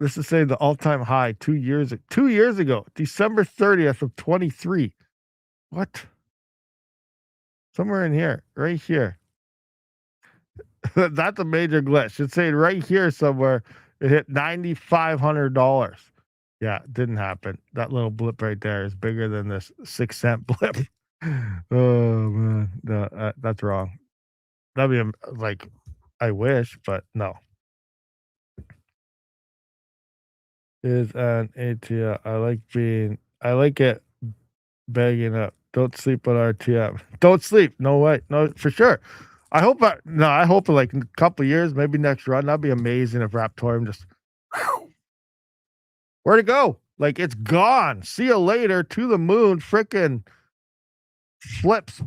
This is saying the all-time high 2 years ago, December 30th of 23. What? Somewhere in here, right here. That's a major glitch. It's saying right here somewhere it hit $9,500. Yeah, it didn't happen. That little blip right there is bigger than this 6 cent blip. Oh man, no, that's wrong. That'd be like, I wish, but no. Is an ATM. I like it begging up. Don't sleep on RTM. Don't sleep. No way. No, for sure. I hope in like a couple years, maybe next run, that'd be amazing if Raptorium just, where'd it go? Like it's gone. See you later. To the moon. Frickin' flips.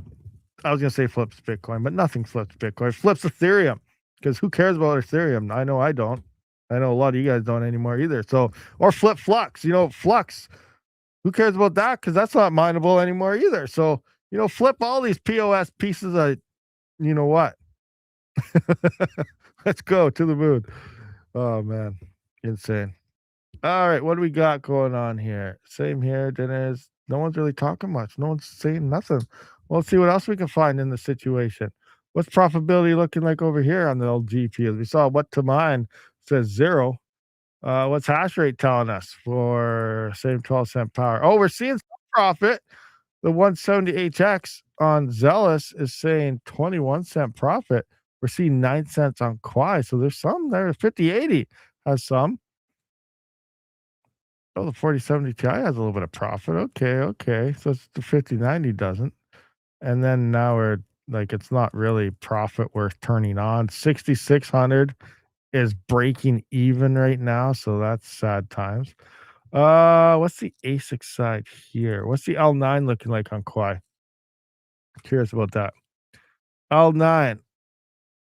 I was gonna say flips Bitcoin, but nothing flips Bitcoin. Flips Ethereum. Because who cares about Ethereum? I know I don't. I know a lot of you guys don't anymore either. So, or flip Flux. Flux. Who cares about that? Because that's not mineable anymore either. So, flip all these POS pieces of, you know what? Let's go to the moon. Oh man, insane. All right, what do we got going on here? Same here. Dinners. No one's really talking much. No one's saying nothing. Well, let's see what else we can find in the situation. What's profitability looking like over here on the old GP? As we saw, what to mine says 0. What's hash rate telling us for same 12-cent power? Oh, we're seeing some profit. The 170HX on Zealous is saying 21-cent profit. We're seeing 9 cents on Quai. So there's some there. 5080 has some. Oh, the 4070 Ti has a little bit of profit. Okay. So it's the 5090 doesn't. And then now we're like, it's not really profit worth turning on. 6600 is breaking even right now. So that's sad times. What's the ASIC side here? What's the L9 looking like on Quai? Curious about that. L9,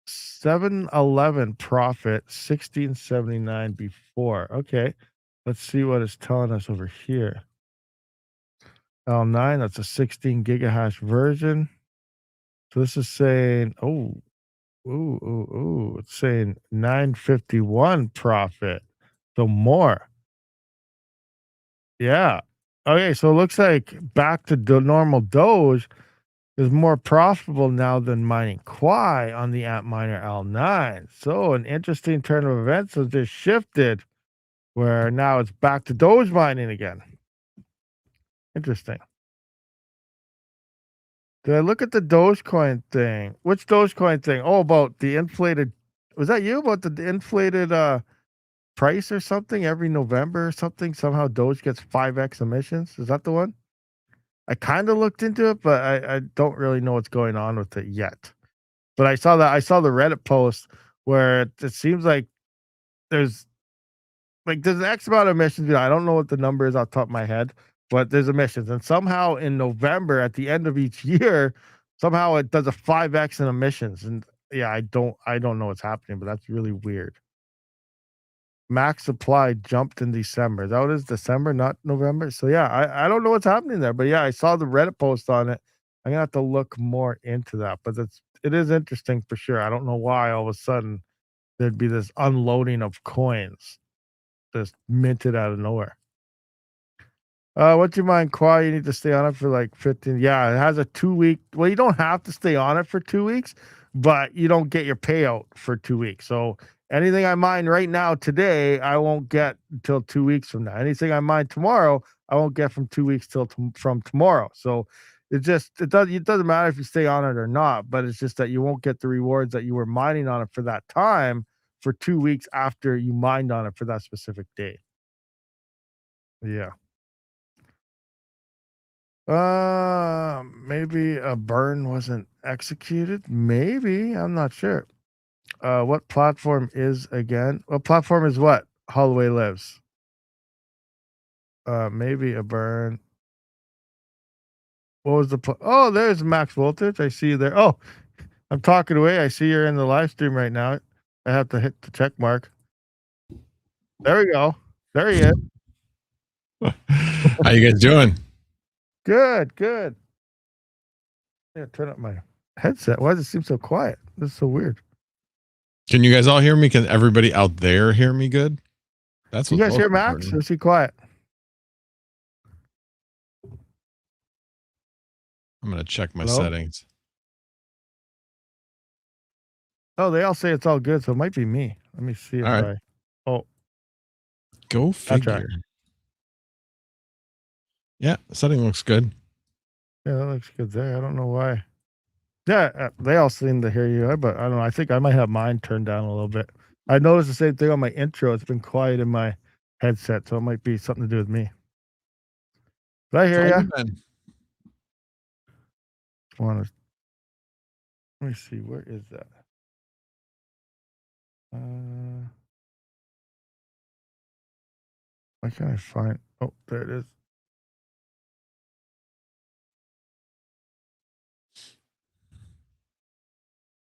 711 profit, 1679 before. Okay. Let's see what it's telling us over here. L9, that's a 16 gigahash version. So this is saying, it's saying 951 profit. So more. Yeah. Okay, so it looks like back to the normal Doge is more profitable now than mining Quai on the Antminer L9. So an interesting turn of events has just shifted where now it's back to Doge mining again. Interesting. Did I look at the Dogecoin thing? Which Dogecoin thing? Oh, about the inflated. Was that you about the inflated price or something every November or something. Somehow Doge gets 5x emissions. Is that the one? I kind of looked into it, but I don't really know what's going on with it yet. But I saw the Reddit post where it seems like there's there's an X amount of emissions. I don't know what the number is off the top of my head, but there's emissions. And somehow in November at the end of each year, somehow it does a 5x in emissions. And yeah, I don't know what's happening, but that's really weird. Max supply jumped in December. That was December, not November. So yeah, I don't know what's happening there. But yeah, I saw the Reddit post on it. I'm gonna have to look more into that. But it is interesting for sure. I don't know why all of a sudden there'd be this unloading of coins just minted out of nowhere. What's your mind, Qua? You need to stay on it for like 15. Yeah, it has a 2 week. Well, you don't have to stay on it for 2 weeks, but you don't get your payout for 2 weeks. So anything I mine right now today, I won't get until 2 weeks from now. Anything I mine tomorrow, I won't get from 2 weeks from tomorrow. So it doesn't matter if you stay on it or not, but it's just that you won't get the rewards that you were mining on it for that time for 2 weeks after you mined on it for that specific day. Yeah. Maybe a burn wasn't executed. Maybe, I'm not sure. What platform is again? What platform is what? Holloway lives. Maybe a burn. What was oh, there's max voltage. I see you there. Oh, I'm talking away. I see you're in the live stream right now. I have to hit the check mark. There we go. There he is. How you guys doing? Good, good. Yeah, turn up my headset. Why does it seem so quiet? This is so weird. Can you guys all hear me? Can everybody out there hear me good? That's You what's guys most hear Max? important. Or is he quiet? I'm gonna check my Hello? settings. Oh, they all say it's all good, so it might be me. Let me see if All right. oh, Go that's figure. right. Yeah, the setting looks good. Yeah, that looks good there. I don't know why. Yeah, they all seem to hear you, but I don't know. I think I might have mine turned down a little bit. I noticed the same thing on my intro. It's been quiet in my headset, so it might be something to do with me. But I It's hear all you. good then. Let me see. Where is that? Why can't I find? Oh, there it is.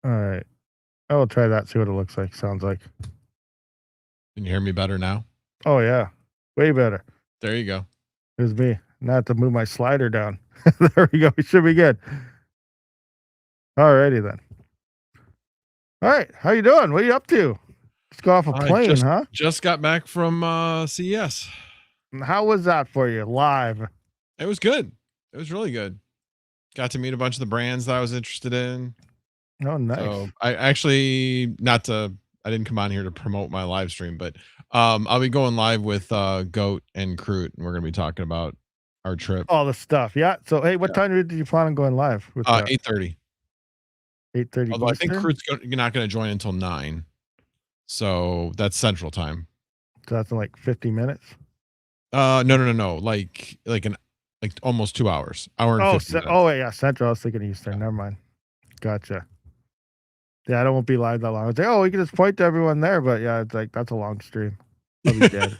All right. I will try that. See what it looks like. Sounds like. Can you hear me better now? Oh yeah, way better. There you go. It was me. Not to move my slider down. There we go. We should be good. Alrighty then. All right. How you doing? What are you up to? Just got off a I plane, huh? just got back from CES. How was that for you? Live. It was good. It was really good. Got to meet a bunch of the brands that I was interested in. Oh, nice. So I actually I didn't come on here to promote my live stream, but I'll be going live with Goat and Crute, and we're gonna be talking about our trip. All the stuff. Yeah. So hey, what time did you plan on going live with that? 8:30. 8:30 Although I think Eastern? Crute's not gonna join until 9. So that's central time. So that's in like 50 minutes. No. Like almost 2 hours. Hour and 50 minutes. Oh wait, yeah, Central. I was thinking Eastern. Never mind. Gotcha. Yeah, I won't be live that long. I was like, oh, we can just point to everyone there, but yeah, it's like that's a long stream. I'll be dead.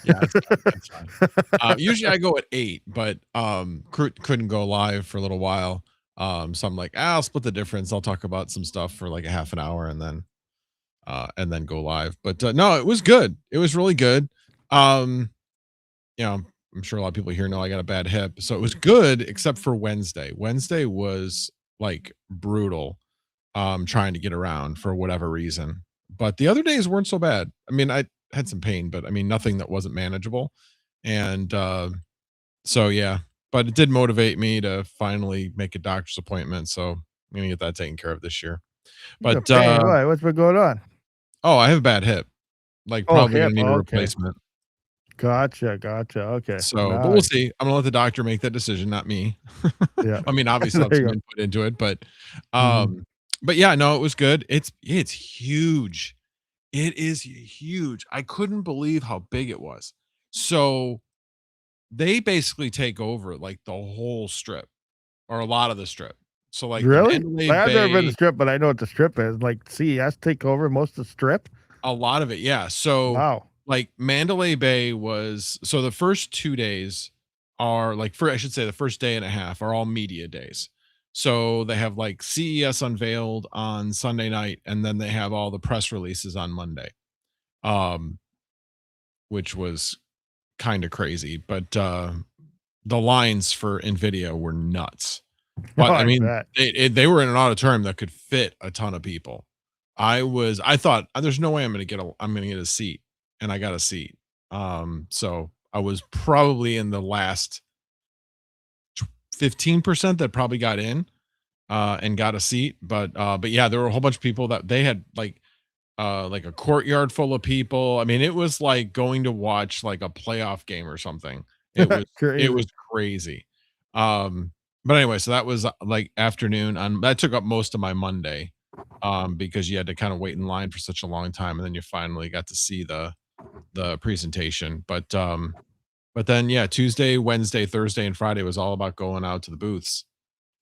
Yeah, that's fine. Usually I go at 8, but Crute couldn't go live for a little while. So I'm like, I'll split the difference. I'll talk about some stuff for like a half an hour and then go live. But no, it was good. It was really good. I'm sure a lot of people here know I got a bad hip, so it was good except for Wednesday. Wednesday was like brutal, trying to get around for whatever reason. But the other days weren't so bad. I mean, I had some pain, but I mean nothing that wasn't manageable. And so yeah, but it did motivate me to finally make a doctor's appointment. So I'm gonna get that taken care of this year. But Why? What's been going on? I have a bad hip. Like Oh, probably gonna hip. need a Okay. replacement. Gotcha. Okay. So, but we'll Nice. see. I'm gonna let the doctor make that decision, not me. Yeah. I mean, obviously, I'll have There you some go. input into it, Mhm. but yeah, no, it was good. It's huge. It is huge. I couldn't believe how big it was. So, they basically take over, like, the whole strip or a lot of the strip. So, like, the Really? Mandalay Like, I've never been to the Bay, Strip, but I know what the Strip is. Like, CES take over most of the Strip? a lot of it, yeah. So, Wow. like, Mandalay Bay was so the first 2 days are like for I should say the first day and a half are all media days. So, they have, like, CES unveiled on Sunday night, and then they have all the press releases on Monday, um, which was kinda crazy, but, the lines for NVIDIA were nuts. Oh, But, I I mean, bet. they were in an auditorium that could fit a ton of people. I thought, "There's no way I'm gonna get a seat," and I got a seat. So I was probably in the last 15% that probably got in, and got a seat, but yeah, there were a whole bunch of people that they had, like a courtyard full of people. I mean, it was like going to watch like a playoff game or something. It Crazy. was crazy. Um, but anyway, so that was like afternoon on that took up most of my Monday, because you had to kind of wait in line for such a long time, and then you finally got to see the presentation. But then yeah, Tuesday, Wednesday, Thursday, and Friday was all about going out to the booths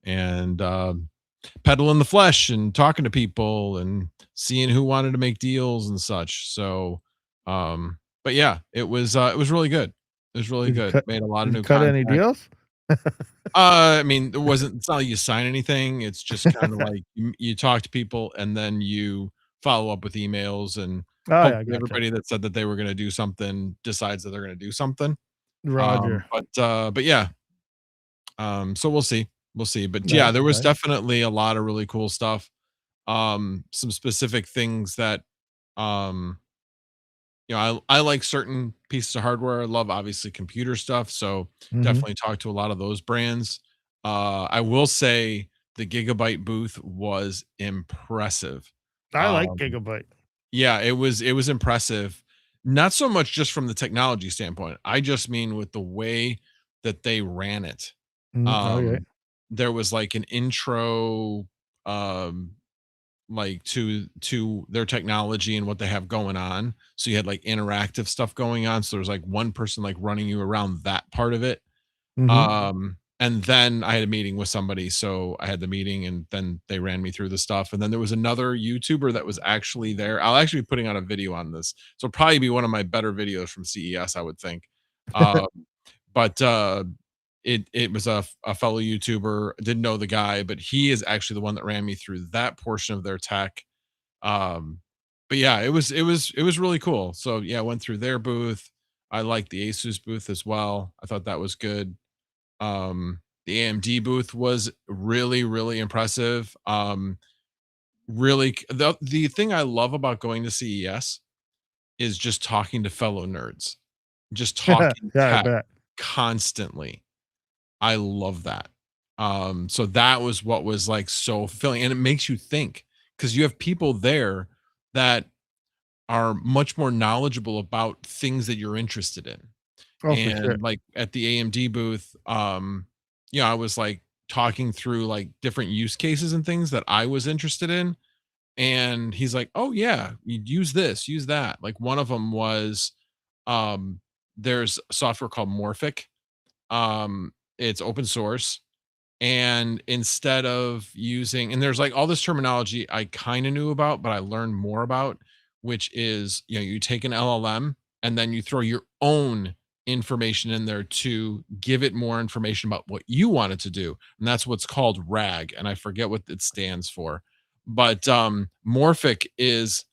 and peddling the flesh and talking to people and seeing who wanted to make deals and such. So, but yeah, it was really good. It was really Did you good. cut Made a lot of did you new cut any contacts. deals? I mean, it wasn't. It's not like you sign anything. It's just kind of like you talk to people and then you follow up with emails and Oh, yeah, hopefully gotcha. everybody that said that they were going to do something decides that they're going to do something. Roger. But yeah, so we'll see. But yeah, Nice, there was nice. definitely a lot of really cool stuff. Some specific things that um I like certain pieces of hardware. I love obviously computer stuff, so Mhm. definitely talk to a lot of those brands. I will say the Gigabyte booth was impressive. I like Um, Gigabyte. yeah, it was impressive. Not so much just from the technology standpoint. I just mean with the way that they ran it. Okay. Um, there was like an intro um like to their technology and what they have going on. So you had like interactive stuff going on. So there was like one person like running you around that part of it. Mhm. And then I had a meeting with somebody. So I had the meeting and then they ran me through the stuff. And then there was another YouTuber that was actually there. I'll actually be putting out a video on this. So it'll probably be one of my better videos from CES, I would think. Um, but it was a fellow YouTuber. Didn't know the guy, but he is actually the one that ran me through that portion of their tech. Um, but yeah, it was really cool. So yeah, I went through their booth. I liked the Asus booth as well. I thought that was good. The AMD booth was really, really impressive. The thing I love about going to CES is just talking to fellow nerds, just talking Yeah, I tech bet. constantly. I love that. So that was what was like so fulfilling, and it makes you think because you have people there that are much more knowledgeable about things that you're interested in. Oh, for sure. And like at the AMD booth, I was like talking through like different use cases and things that I was interested in. And he's like, "Oh yeah, you use this, use that." Like one of them was um there's software called Morphic. It's open source and instead of using and there's like all this terminology I kind of knew about but I learned more about, which is you take an LLM and then you throw your own information in there to give it more information about what you want it to do, and that's what's called RAG, and I forget what it stands for. But Morphic is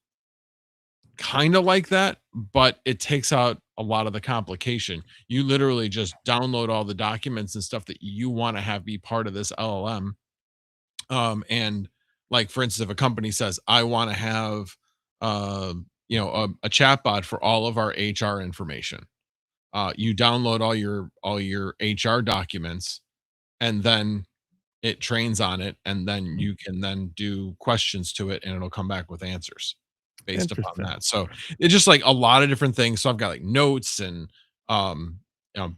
kind of like that, but it takes out a lot of the complication. You literally just download all the documents and stuff that you want to have be part of this LLM. And like for instance, if a company says, "I want to have, a chatbot for all of our HR information," you download all your HR documents, and then it trains on it, and then you can then do questions to it, and it'll come back with answers based upon Interesting. that. So it's just like a lot of different things. So I've got like notes and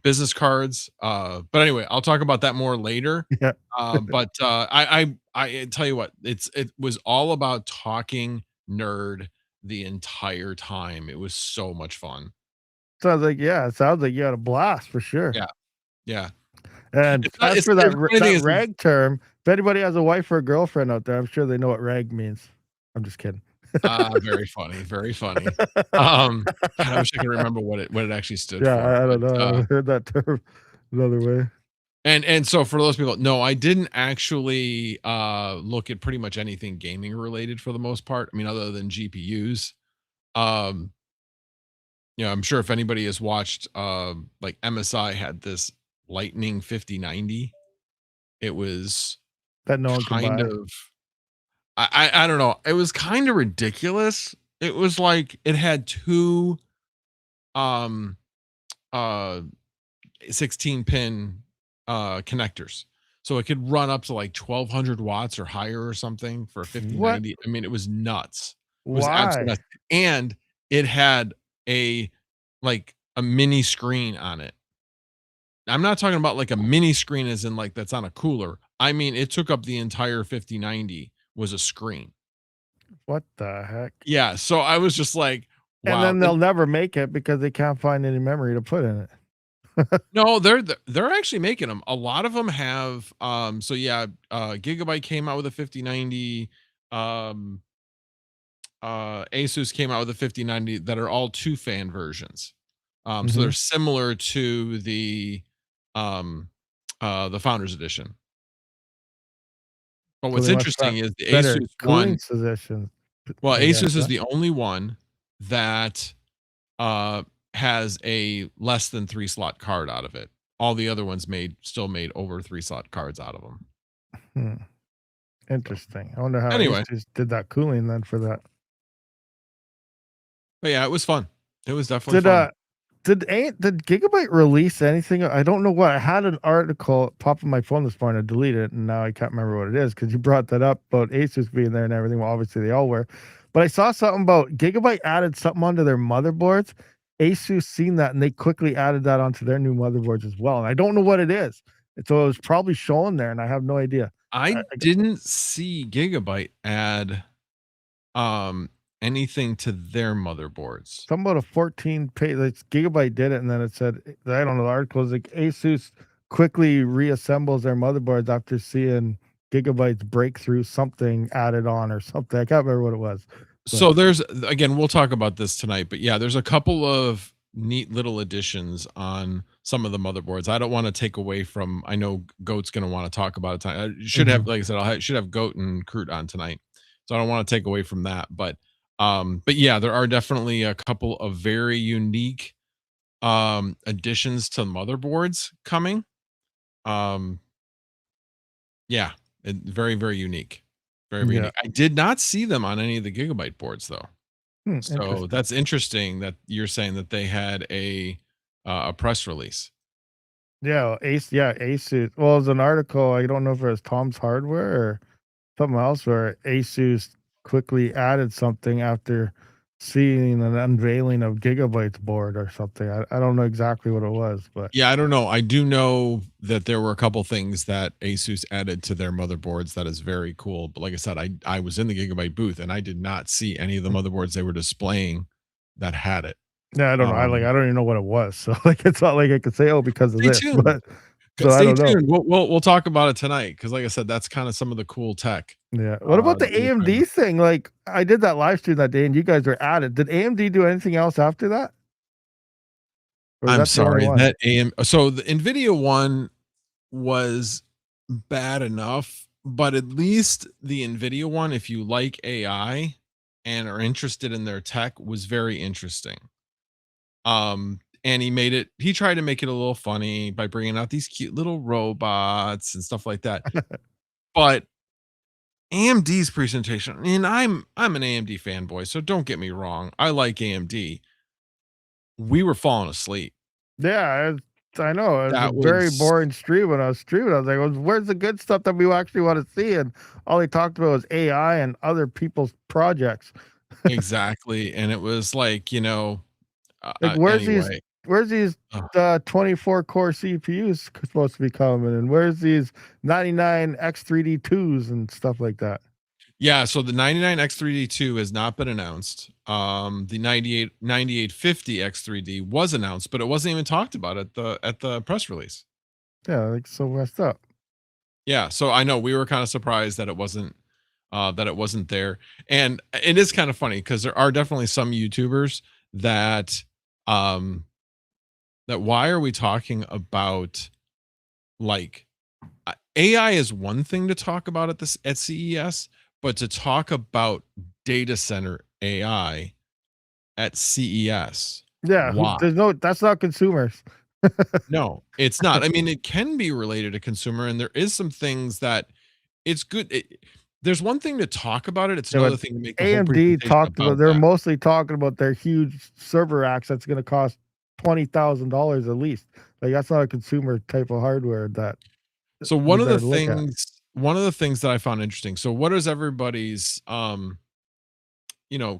business cards. But anyway, I'll talk about that more later. Yeah. But I tell you what, it was all about talking nerd the entire time. It was so much fun. It sounds like you had a blast for sure. Yeah, yeah. And It's not as it's for the funny thing that is rag term, if anybody has a wife or a girlfriend out there, I'm sure they know what rag means. I'm just kidding. very funny, very funny. God, I wish I could remember what it actually stood Yeah, for, I but, don't know. I haven't heard that term another way. and so for those people, no, I didn't actually, look at pretty much anything gaming related for the most part. I mean, other than GPUs. Um, I'm sure if anybody has watched, like MSI had this Lightning 5090, it was That no one can kind buy. of I don't know, it was kinda ridiculous. It was like it had 2, um, uh 16 pin connectors. So it could run up to like 1200 watts or higher or something for a What? 5090. I mean, it was nuts. It was absolutely Why? nuts. And it had a like a mini screen on it. I'm not talking about like a mini screen as in like that's on a cooler. I mean, it took up the entire 5090 was a screen. What the heck? Yeah. So I was just like, And wow. then they'll never make it because they can't find any memory to put in it. No, they're actually making them. A lot of them have, so yeah, Gigabyte came out with a 5090, um, Asus came out with a 5090 that are all 2 fan versions. So they're Mhm. similar to um, the Founders Edition. But So what's they must have interesting is the better Asus cooling one, solutions, well, I guess, Asus is huh? the only one that uh has a less than 3 slot card out of it. All the other ones still made over 3 slot cards out of them. Hmm, So interesting. I wonder how anyway, Asus did that cooling then for that. but yeah, it was fun. It was definitely Did, fun. did Gigabyte release anything? I don't know what I had an article pop on my phone this morning. I deleted it, and now I can't remember what it is because you brought that up about Asus being there and everything. Well, obviously they all were, but I saw something about Gigabyte added something onto their motherboards. Asus seen that and they quickly added that onto their new motherboards as well. And I don't know what it is. And so it was probably showing there, and I have no idea. I I didn't see Gigabyte add um anything to their motherboards. Something about a 14 page, like, Gigabyte did it, and then it said, I don't know, the article is like Asus quickly reassembles their motherboards after seeing Gigabyte's breakthrough something added on or something. I can't remember what it was, but So there's again, we'll talk about this tonight, but yeah, there's a couple of neat little additions on some of the motherboards. I don't want to take away from. I know Goat's going to want to talk about it tonight. I should have, Mhm. like I said, should have Goat and Crute on tonight, so I don't want to take away from that. But yeah, there are definitely a couple of very unique additions to motherboards coming. Um, yeah, very very unique, very very Yeah. unique. I did not see them on any of the Gigabyte boards though. So Interesting. that's interesting that you're saying that they had a press release. Asus. Well, there's an article, I don't know if it was Tom's Hardware or something else where Asus quickly added something after seeing an unveiling of Gigabyte's board or something. I don't know exactly what it was, but Yeah, I don't know. I do know that there were a couple things that Asus added to their motherboards that is very cool. But like I said, I was in the Gigabyte booth and I did not see any of the motherboards they were displaying that had it. yeah, I don't know. Um, I don't even know what it was. So like it's not like I could say, oh, because of Stay this, tuned. but so I Stay don't know. tuned. We'll talk about it tonight because, like I said, that's kind of some of the cool tech. Yeah. What about the That you'll find. AMD thing? Like I did that live stream that day and you guys were at it. Did AMD do anything else after that? Or was I'm that the only sorry one? that AM. So the Nvidia one was bad enough, but at least the Nvidia one, if you like AI and are interested in their tech, was very interesting. And he tried to make it a little funny by bringing out these cute little robots and stuff like that. But AMD's presentation, and I'm an AMD fanboy, so don't get me wrong. I like AMD. We were falling asleep. Yeah, I know. It was a That very was boring stream when I was streaming. I was like, well, where's the good stuff that we actually want to see? And all he talked about was AI and other people's projects. exactly, and it was like, Like, anyway. where's these 24 core CPUs supposed to be coming, and where's these 99 X3D2s and stuff like that? Yeah, so the 99X3D2 has not been announced. The 9850X3D was announced, but it wasn't even talked about at the press release. Yeah, like so messed up. Yeah, so I know we were kind of surprised that it wasn't there. And it is kind of funny because there are definitely some YouTubers that um that why are we talking about like AI is one thing to talk about at this at CES, but to talk about data center AI at CES, Yeah, who why? there's no that's not consumers. No, it's not. I mean, it can be related to consumer, and there is some things that it's good. There's one thing to talk about it. It's Yeah, but another thing to make the whole AMD presentation talked about about they're that. mostly talking about their huge server racks that's gonna cost $20,000 at least. Like, that's not a consumer type of hardware that So you better look at. one of the things that I found interesting. So what is everybody's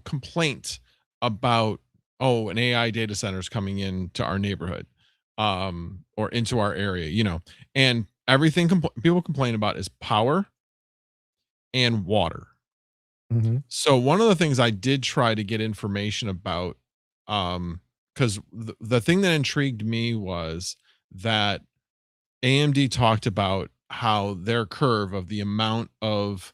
complaint about, oh, an AI data center is coming into our neighborhood, or into our area, and everything people complain about is power and water. Mhm, So one of the things I did try to get information about, because the thing that intrigued me was that AMD talked about how their curve of the amount of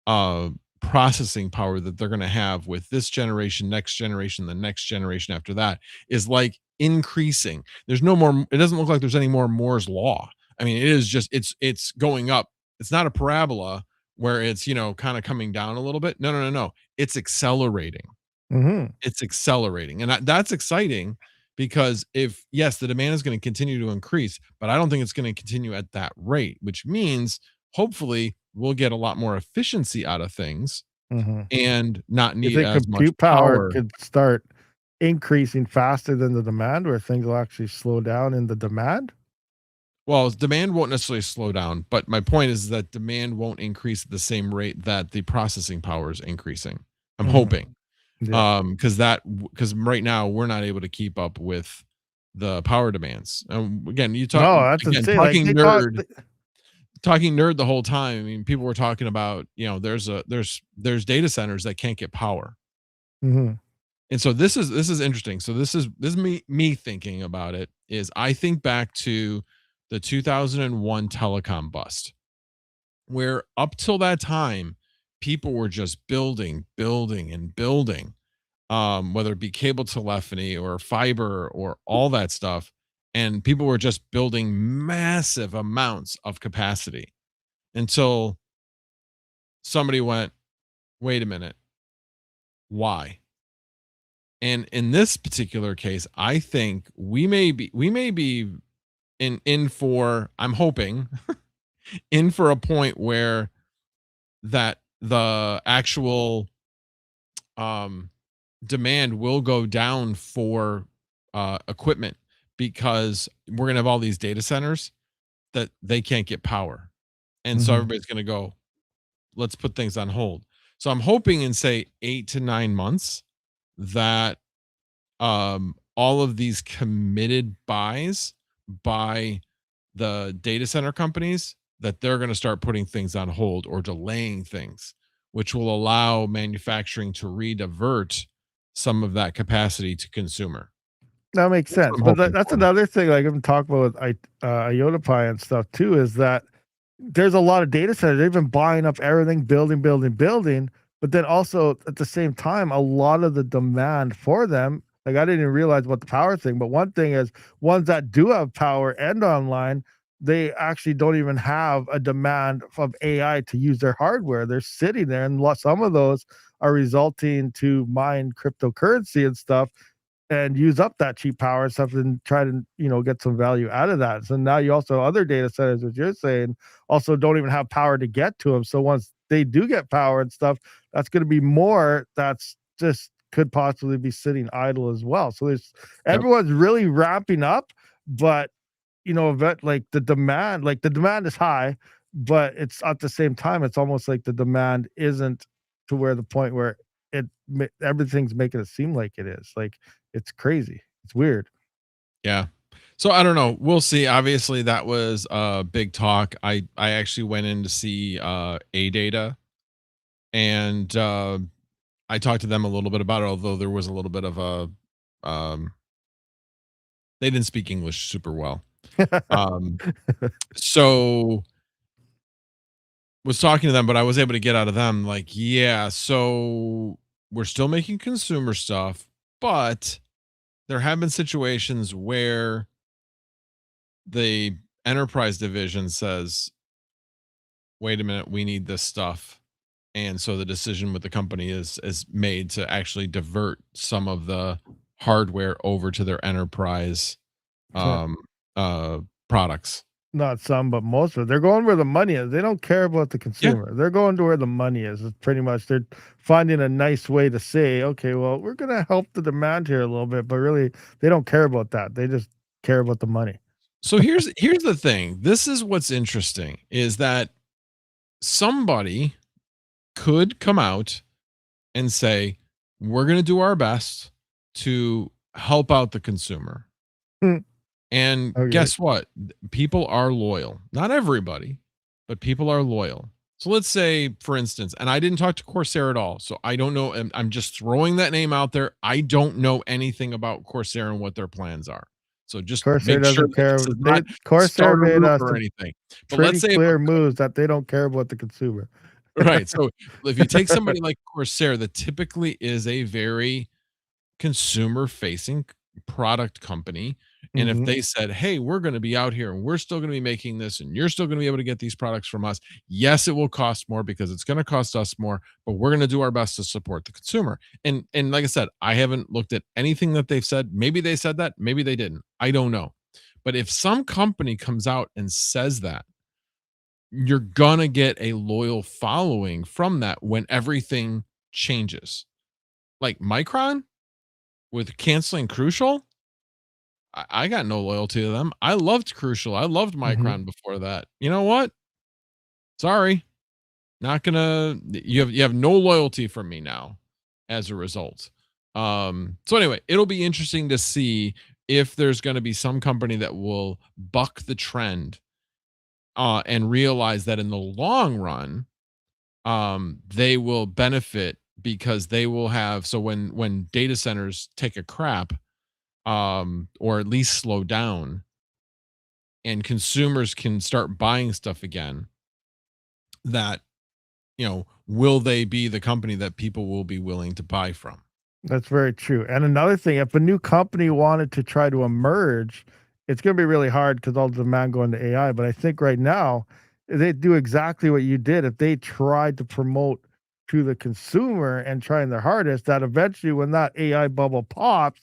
uh processing power that they're going to have with this generation, next generation, the next generation after that is like increasing. There's no more, it doesn't look like there's any more Moore's law. I mean, it is just it's going up. It's not a parabola where it's, kind of coming down a little bit. No, no, no, no. It's accelerating. mhm, It's accelerating. And that's exciting because if yes, the demand is going to continue to increase, but I don't think it's going to continue at that rate, which means hopefully we'll get a lot more efficiency out of things mhm. and not You need think as much compute power power. could start increasing faster than the demand, where things will actually slow down in the demand? Well, demand won't necessarily slow down, but my point is that demand won't increase at the same rate that the processing power is increasing. I'm Mhm, hoping. yeah. Because right now we're not able to keep up with the power demands. Again, you talk No, that's again insane, like, they talk talking nerd the whole time. I mean, people were talking about, there's data centers that can't get power. Mhm, And so this is interesting. So this is me thinking about it is I think back to the 2001 telecom bust, where up till that time people were just building, building and building, whether it be cable telephony or fiber or all that stuff. And people were just building massive amounts of capacity until somebody went, wait a minute, why? And in this particular case, I think we may be in for, I'm hoping, in for a point where that the actual um demand will go down for equipment because we're going to have all these data centers that they can't get power. And so mhm. everybody's going to go, let's put things on hold. So I'm hoping in say 8 to 9 months that all of these committed buys by the data center companies, that they're going to start putting things on hold or delaying things, which will allow manufacturing to redivert some of that capacity to consumer. That makes That's what sense, I'm but hoping that's for. another thing, like, I'm talking about with IOTA Pie and stuff too, is that there's a lot of data centers. They've been buying up everything, building, building, building, but then also at the same time, a lot of the demand for them, like I didn't even realize about the power thing, but one thing is ones that do have power and online, they actually don't even have a demand of AI to use their hardware. They're sitting there, and some of those are resulting to mine cryptocurrency and stuff and use up that cheap power and stuff and try to, get some value out of that. So now you also other data centers, as you're saying, also don't even have power to get to them. So once they do get power and stuff, that's going to be more that's just could possibly be sitting idle as well. So there's Yep. everyone's really ramping up, but the demand is high, but it's at the same time, it's almost like the demand isn't to where the point where everything's making it seem like it is. Like it's crazy. It's weird. Yeah. So I don't know. We'll see. Obviously, that was a big talk. I actually went in to see A data And I talked to them a little bit about it, although there was a little bit of a um, they didn't speak English super well. Um, so was talking to them, but I was able to get out of them like, yeah, so we're still making consumer stuff, but there have been situations where the enterprise division says, wait a minute, we need this stuff. And so the decision with the company is made to actually divert some of the hardware over to their enterprise So, um uh products. not some, but most of it. They're going where the money is. They don't care about the Yeah. consumer. They're going to where the money is. It's pretty much they're finding a nice way to say, okay, well, we're gonna help the demand here a little bit, but really they don't care about that. They just care about the money. So here's the thing. This is what's interesting is that somebody could come out and say, we're going to do our best to help out the consumer. Mm, And okay. guess what? People are loyal. Not everybody, but people are loyal. So let's say, for instance, and I didn't talk to Corsair at all. So I don't know. I'm just throwing that name out there. I don't know anything about Corsair and what their plans are. So just Corsair make sure doesn't that care. this is They not Corsair start a made rumor us or some anything. But let's pretty say if clear moves that they don't care about the consumer. right. So if you take somebody like Corsair, that typically is a very consumer facing product company. And if Mhm. they said, hey, we're going to be out here and we're still going to be making this and you're still going to be able to get these products from us, yes, it will cost more because it's going to cost us more, but we're going to do our best to support the consumer. And like I said, I haven't looked at anything that they've said. Maybe they said that, maybe they didn't. I don't know. But if some company comes out and says that, you're gonna get a loyal following from that when everything changes. Like Micron with canceling Crucial, I got no loyalty to them. I loved Crucial. I loved Mhm. Micron before that. You know what? Sorry, not gonna. You have no loyalty from me now as a result. So anyway, it'll be interesting to see if there's going to be some company that will buck the trend and realize that in the long run they will benefit because they will have so when data centers take a crap or at least slow down and consumers can start buying stuff again, that will they be the company that people will be willing to buy from? That's very true. And another thing, if a new company wanted to try to emerge, it's going to be really hard because all the demand going to AI. But I think right now they do exactly what you did. If they tried to promote to the consumer and trying their hardest, that eventually when that AI bubble pops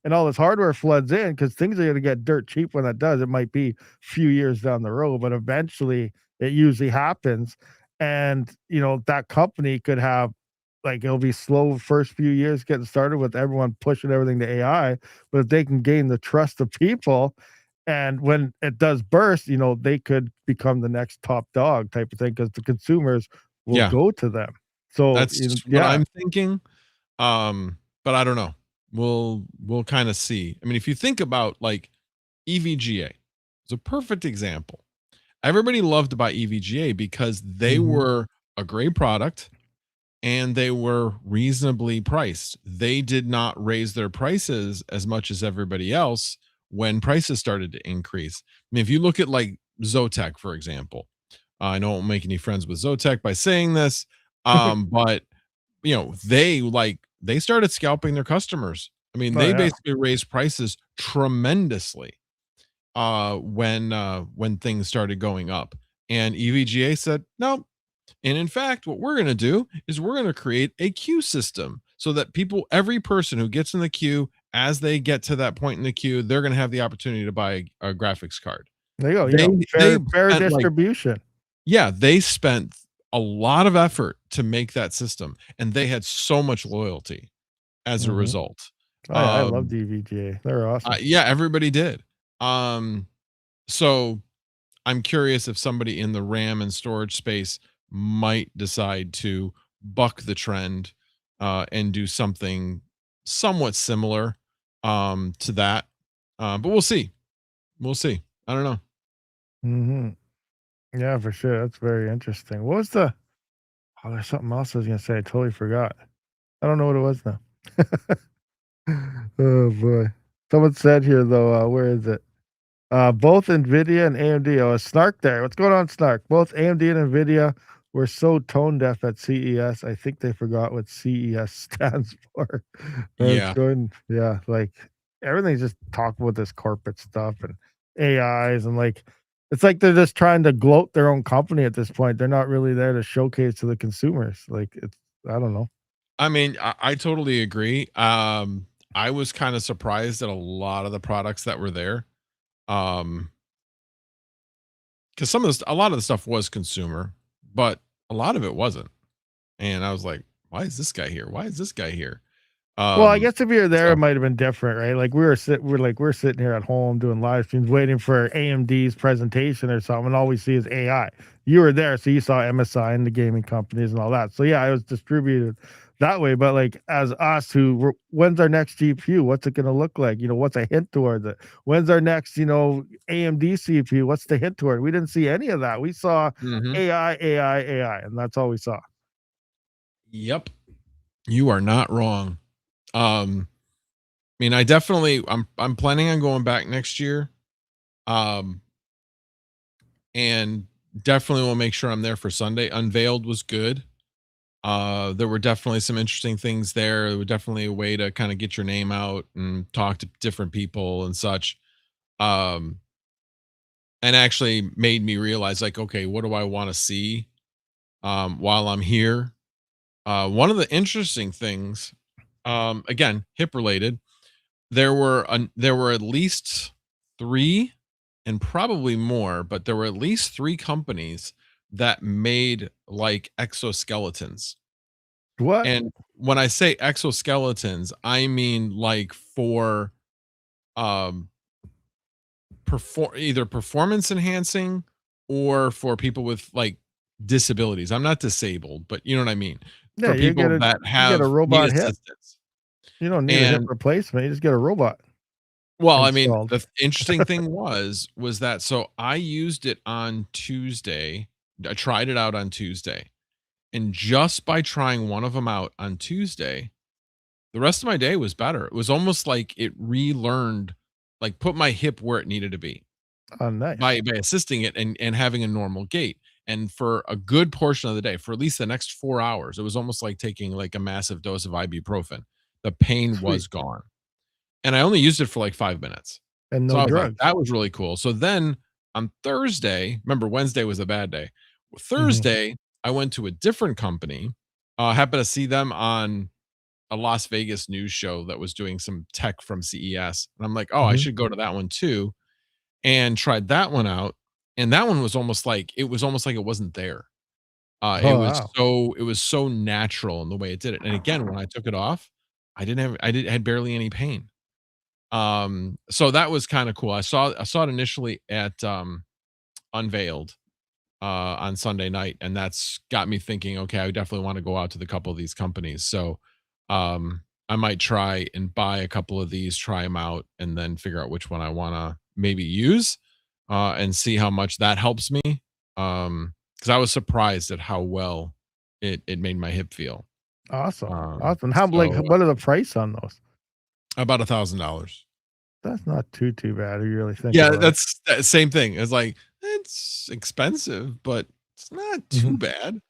and all this hardware floods in, because things are going to get dirt cheap when that does. It might be a few years down the road, but eventually it usually happens. And that company could have like, it'll be slow first few years getting started with everyone pushing everything to AI, but if they can gain the trust of people, and when it does burst, they could become the next top dog type of thing because the consumers will Yeah, go to them. So, that's what yeah. I'm thinking. But I don't know. We'll kind of see. I mean, if you think about like EVGA, it's a perfect example. Everybody loved to buy EVGA because they Mhm. were a great product and they were reasonably priced. They did not raise their prices as much as everybody else when prices started to increase. I mean, if you look at like Zotac, for example, I know I won't make any friends with Zotac by saying this, but they started scalping their customers. I mean, Oh, they yeah. basically raised prices tremendously when things started going up. And EVGA said, no, and in fact, what we're going to do is we're going to create a queue system so that every person who gets in the queue, as they get to that point in the queue, they're going to have the opportunity to buy a graphics card. There you go, They they fair spent like distribution. yeah, they spent a lot of effort to make that system, and they had so much loyalty as a Mhm. result. Oh, yeah, I love Um, DVGA. They're awesome. yeah, everybody did. Um, so I'm curious if somebody in the RAM and storage space might decide to buck the trend and do something somewhat similar to that. But we'll see. We'll see. I don't know. Mhm. Yeah, for sure. That's very interesting. What was the Oh, there's something else I was gonna say. I totally forgot. I don't know what it was now. Oh boy. Someone said here though, where is it? Both NVIDIA and AMD. Oh, Snark there. What's going on, Snark? Both AMD and NVIDIA were so tone deaf at CES. I think they forgot what CES stands for. It's Yeah. going, yeah, like everything's just talk about this corporate stuff and AIs and like it's like they're just trying to gloat their own company at this point. They're not really there to showcase to the consumers. Like it's, I don't know. I mean, I totally agree. I was kind of surprised at a lot of the products that were there. Um, because a lot of the stuff was consumer, but a lot of it wasn't. And I was like, why is this guy here? Why is this guy here? Well, I Um, guess if you were there, it so might have been different, right? Like we're sitting here at home doing live streams, waiting for AMD's presentation or something, and all we see is AI. You were there, so you saw MSI and the gaming companies and all that. So yeah, it was distributed that way. But like as us, when's our next GPU? What's it going to look like? What's a hint towards it? When's our next, AMD CPU? What's the hint toward? We didn't see any of that. We saw mhm. AI, AI, AI, and that's all we saw. Yep. You are not wrong. I mean, I'm planning on going back next year. Um, and definitely will make sure I'm there for Sunday. Unveiled was good. There were definitely some interesting things there. There was definitely a way to kind of get your name out and talk to different people and such. Um, and actually made me realize, like, okay, what do I want to see while I'm here? One of the interesting things, again, hip related, there were at least 3 and probably more, but there were at least 3 companies that made, like, exoskeletons. What? And when I say exoskeletons, I mean, like, for, um, either performance enhancing or for people with, like, disabilities. I'm not disabled, but you know what I mean? Yeah, For people that you get a need robot hip. assistance. You don't need a hip And replacement, you just get a robot well, I mean, installed. the interesting thing was that so I used it on Tuesday. I tried it out on Tuesday, and just by trying one of them out on Tuesday, the rest of my day was better. It was almost like it relearned, like, put my hip where it needed to be Oh, nice. by assisting it and having a normal gait. And for a good portion of the day, for at least the next 4 hours, it was almost like taking, like, a massive dose of ibuprofen. The pain Sweet. was gone. And I only used it for like 5 minutes. And So no I was like, drugs. that was really cool. So then on Thursday, remember Wednesday was a bad day. Mhm, Thursday, I went to a different company. Happened to see them on a Las Vegas news show that was doing some tech from CES. And I'm like, oh, I mhm. should go to that one too. And tried that one out. And that one was almost like it wasn't there. Oh, wow. It was so natural in the way it did it. And again, when I took it off, I had barely any pain. So that was kind of cool. I saw it initially at Unveiled on Sunday night, and that's got me thinking, okay, I definitely want to go out to the couple of these companies. So I might try and buy a couple of these, try them out, and then figure out which one I want to maybe use and see how much that helps me. Because I was surprised at how well it made my hip feel. Awesome, Um, awesome. so What are the price on those? about $1,000. That's not too bad if you really think Yeah, about it. that's that same thing. It's like, it's expensive, but it's not too Mhm. bad.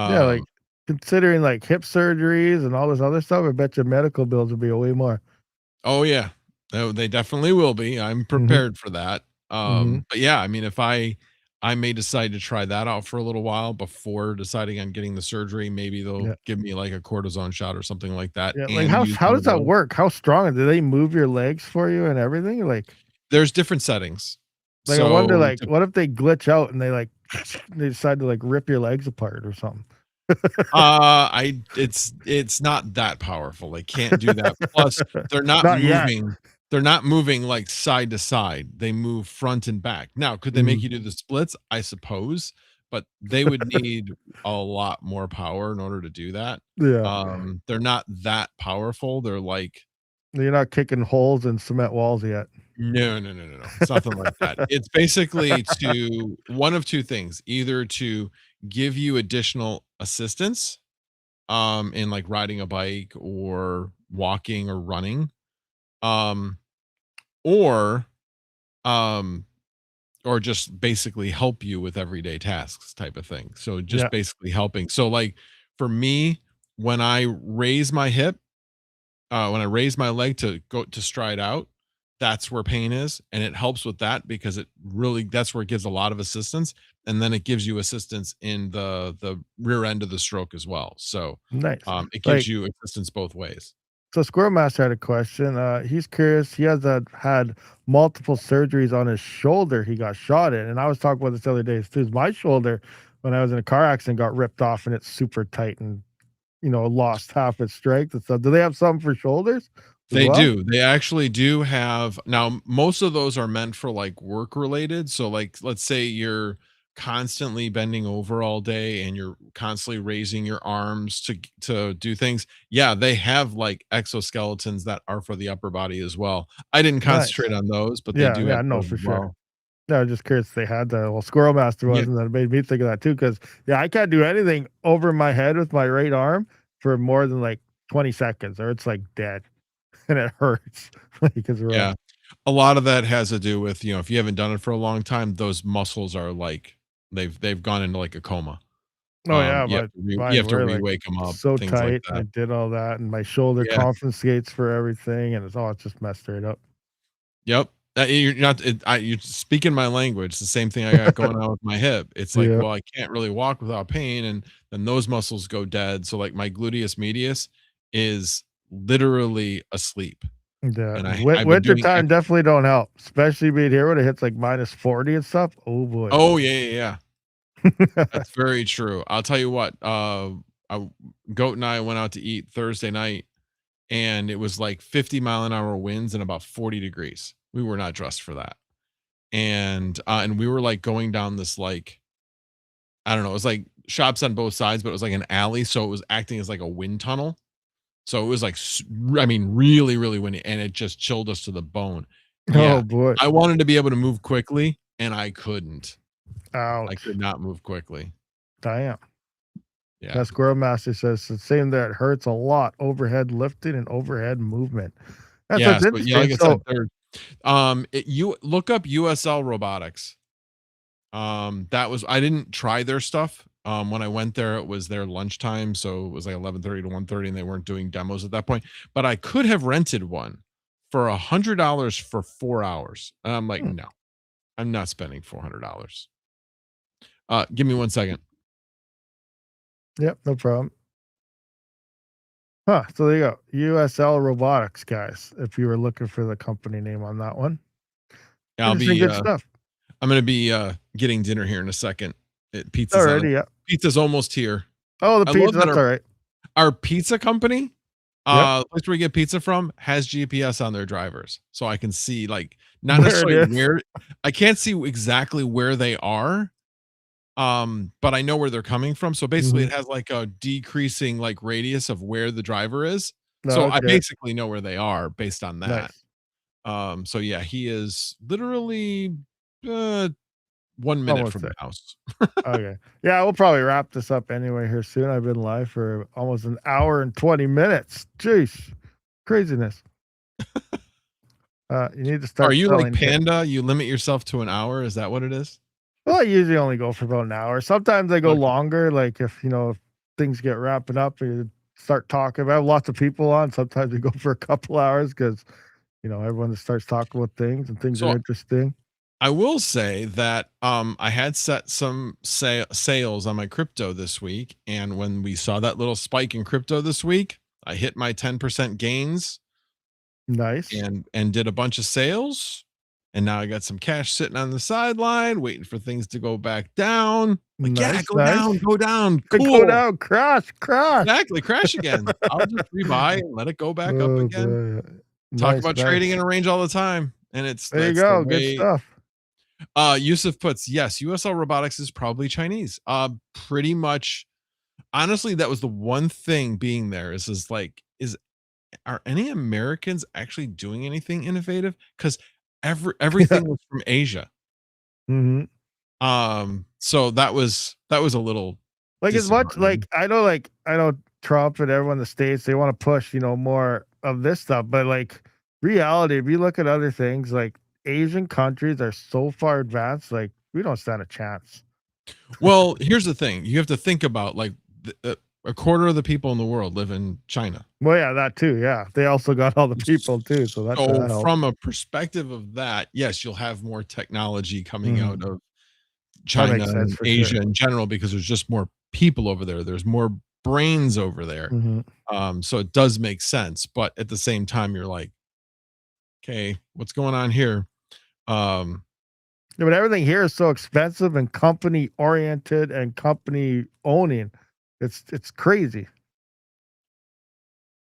Yeah, like, Um, considering, like, hip surgeries and all this other stuff, I bet your medical bills would be way more. oh yeah. No, they definitely will be. I'm Mhm, prepared for that. mhm. But yeah, I mean, if I may decide to try that out for a little while before deciding on getting the surgery, maybe they'll Yeah, give me like a cortisone shot or something like that yeah, like, and use how one does of that those. work? How strong do they move your legs for you and everything? There's different settings. I wonder, So like, what if they glitch out and they, like, they decide to, like, rip your legs apart or something? I it's not that powerful. They can't do that. Plus, Not yet. they're not moving like side to side. They move front and back. Now, could they make Mhm. you do the splits? I suppose, but they would need a lot more power in order to do that. Yeah. They're not that powerful. They're like You're not kicking holes in cement walls yet. no, no, no, no, no. It's nothing like that. It's basically to one of two things, either to give you additional assistance in like riding a bike or walking or running, um or um or just basically help you with everyday tasks type of thing. So just Yeah, basically helping. So like for me, when I raise my hip, when I raise my leg to go to stride out, that's where pain is. And it helps with that because it really that's where it gives a lot of assistance. And then it gives you assistance in the rear end of the stroke as well. So nice. it gives Like, you assistance both ways. so Squirrel Master had a question. He's curious. He has had multiple surgeries on his shoulder. He got shot in, and I was talking about this the other day too. My shoulder, when I was in a car accident, got ripped off, and it's super tight, and lost half its strength and stuff. Do they have something for shoulders as They well? do. They actually do have now, most of those are meant for, like, work related, so, like, let's say you're constantly bending over all day and you're constantly raising your arms to do things. Yeah, they have, like, exoskeletons that are for the upper body as well. I didn't Nice. concentrate on those, but they Yeah, do yeah, have no, those for as sure. well. No, I was just curious if they had the Squirrel Master Yeah, was, and that made me think of that too. Because yeah, I can't do anything over my head with my right arm for more than, like, 20 seconds, or it's, like, dead, and it hurts, like, it's rough. yeah. A lot of that has to do with, if you haven't done it for a long time, those muscles are, like, they've gone into, like, a coma. Oh, yeah, You mine have to were, like, re-wake 'em up, so things like tight, and I that. did all that, and my shoulder Yeah. compensates for everything, and it's just messed right up. Yep. You're not you're speaking my language. It's the same thing I got going on with my hip. It's like, Yeah, well, I can't really walk without pain, and then those muscles go dead. So, like, my gluteus medius is literally asleep, yeah, and I've been winter doing time ex definitely don't help, especially being here when it hits, like, -40 and stuff. Oh, boy. Oh, yeah, yeah, yeah. That's very true. I'll tell you what, I Goat and I went out to eat Thursday night, and it was like 50-mile-an-hour winds and about 40 degrees. We were not dressed for that. And we were, like, going down this, like, I don't know, it was like shops on both sides, but it was like an alley, so it was acting as like a wind tunnel. So it was like, I mean, really, really windy, and it just chilled us to the bone. Oh, Yeah, boy. I wanted to be able to move quickly, and I couldn't. I Ouch. could not move quickly. Damn. Yeah, That Squirrel Master says the same there. It hurts a lot. Overhead lifting and overhead movement. That's yeah. what's So yeah, interesting. like I said, So, you look up USL Robotics. That was I didn't try their stuff. When I went there, it was their lunchtime, so it was like 11:30 to 1:30, and they weren't doing demos at that point. But I could have rented one for $100 for 4 hours. And I'm like, hmm, no, I'm not spending $400. Give me 1 second. yep, no problem. Huh. So there you go. USL Robotics, guys. If you were looking for the company name on that one, I'll interesting, be good stuff. I'm gonna be getting dinner here in a second. Pizza's on it. Alrighty, yeah. Pizza's almost here. Oh, the I love pizza. that That's all right. our pizza company, Yep. the place where we get pizza from, has GPS on their drivers. So I can see, like, not Where it necessarily is. where I can't see exactly where they are, but I know where they're coming from. So basically Hmm. it has like a decreasing, like, radius of where the driver is. So I Okay. basically know where they are based on that. Nice. So yeah, he is literally uh 1 minute Almost from the there. house. Okay. Yeah, we'll probably wrap this up anyway here soon. I've been live for almost an hour and 20 minutes. Jeez. Craziness. You need to Are start you like selling hit. Panda? You limit yourself to an hour? Is that what it is? Well, I usually only go for about an hour. Sometimes I go Okay. longer, like if things get wrapping up and you start talking. I have lots of people on. Sometimes we go for a couple hours because everyone just starts talking about things and things are So interesting. I will say that I had set some sales on my crypto this week, and when we saw that little spike in crypto this week, I hit my 10% gains Nice. and did a bunch of sales, and now I got some cash sitting on the sideline waiting for things to go back down. Like, yeah, Nice, nice. go down, Go cool. down, crash, crash. Exactly, crash again. I'll just rebuy and let it go back up Oh again. boy. Talk Nice, about trading nice. in a range all the time, and it's There you that's the go. Good way. stuff. Yusuf puts, yes, USL Robotics is probably Chinese. Pretty much. Honestly, that was the one thing being there is like, are any Americans actually doing anything innovative? Because Yeah. everything was from Asia. Mhm. So that was a little Like, as much disheartening. I know Trump and everyone in the States, they wanna push, more of this stuff, but, like, reality, if you look at other things, like, Asian countries are so far advanced, like, we don't stand a chance. Well, here's the thing. You have to think about, like, a quarter of the people in the world live in China. Well, yeah, that too, yeah. They also got all the people too, so So that helps. from a perspective of that, yes, you'll have more technology coming Mhm. out of That China makes sense and for sure. Asia in general because there's just more people over there. There's more brains over there. Mhm. So it does make sense, but at the same time, you're like, "Okay, what's going on here?" Um, Yeah, but everything here is so expensive and company oriented and company owning. It's crazy.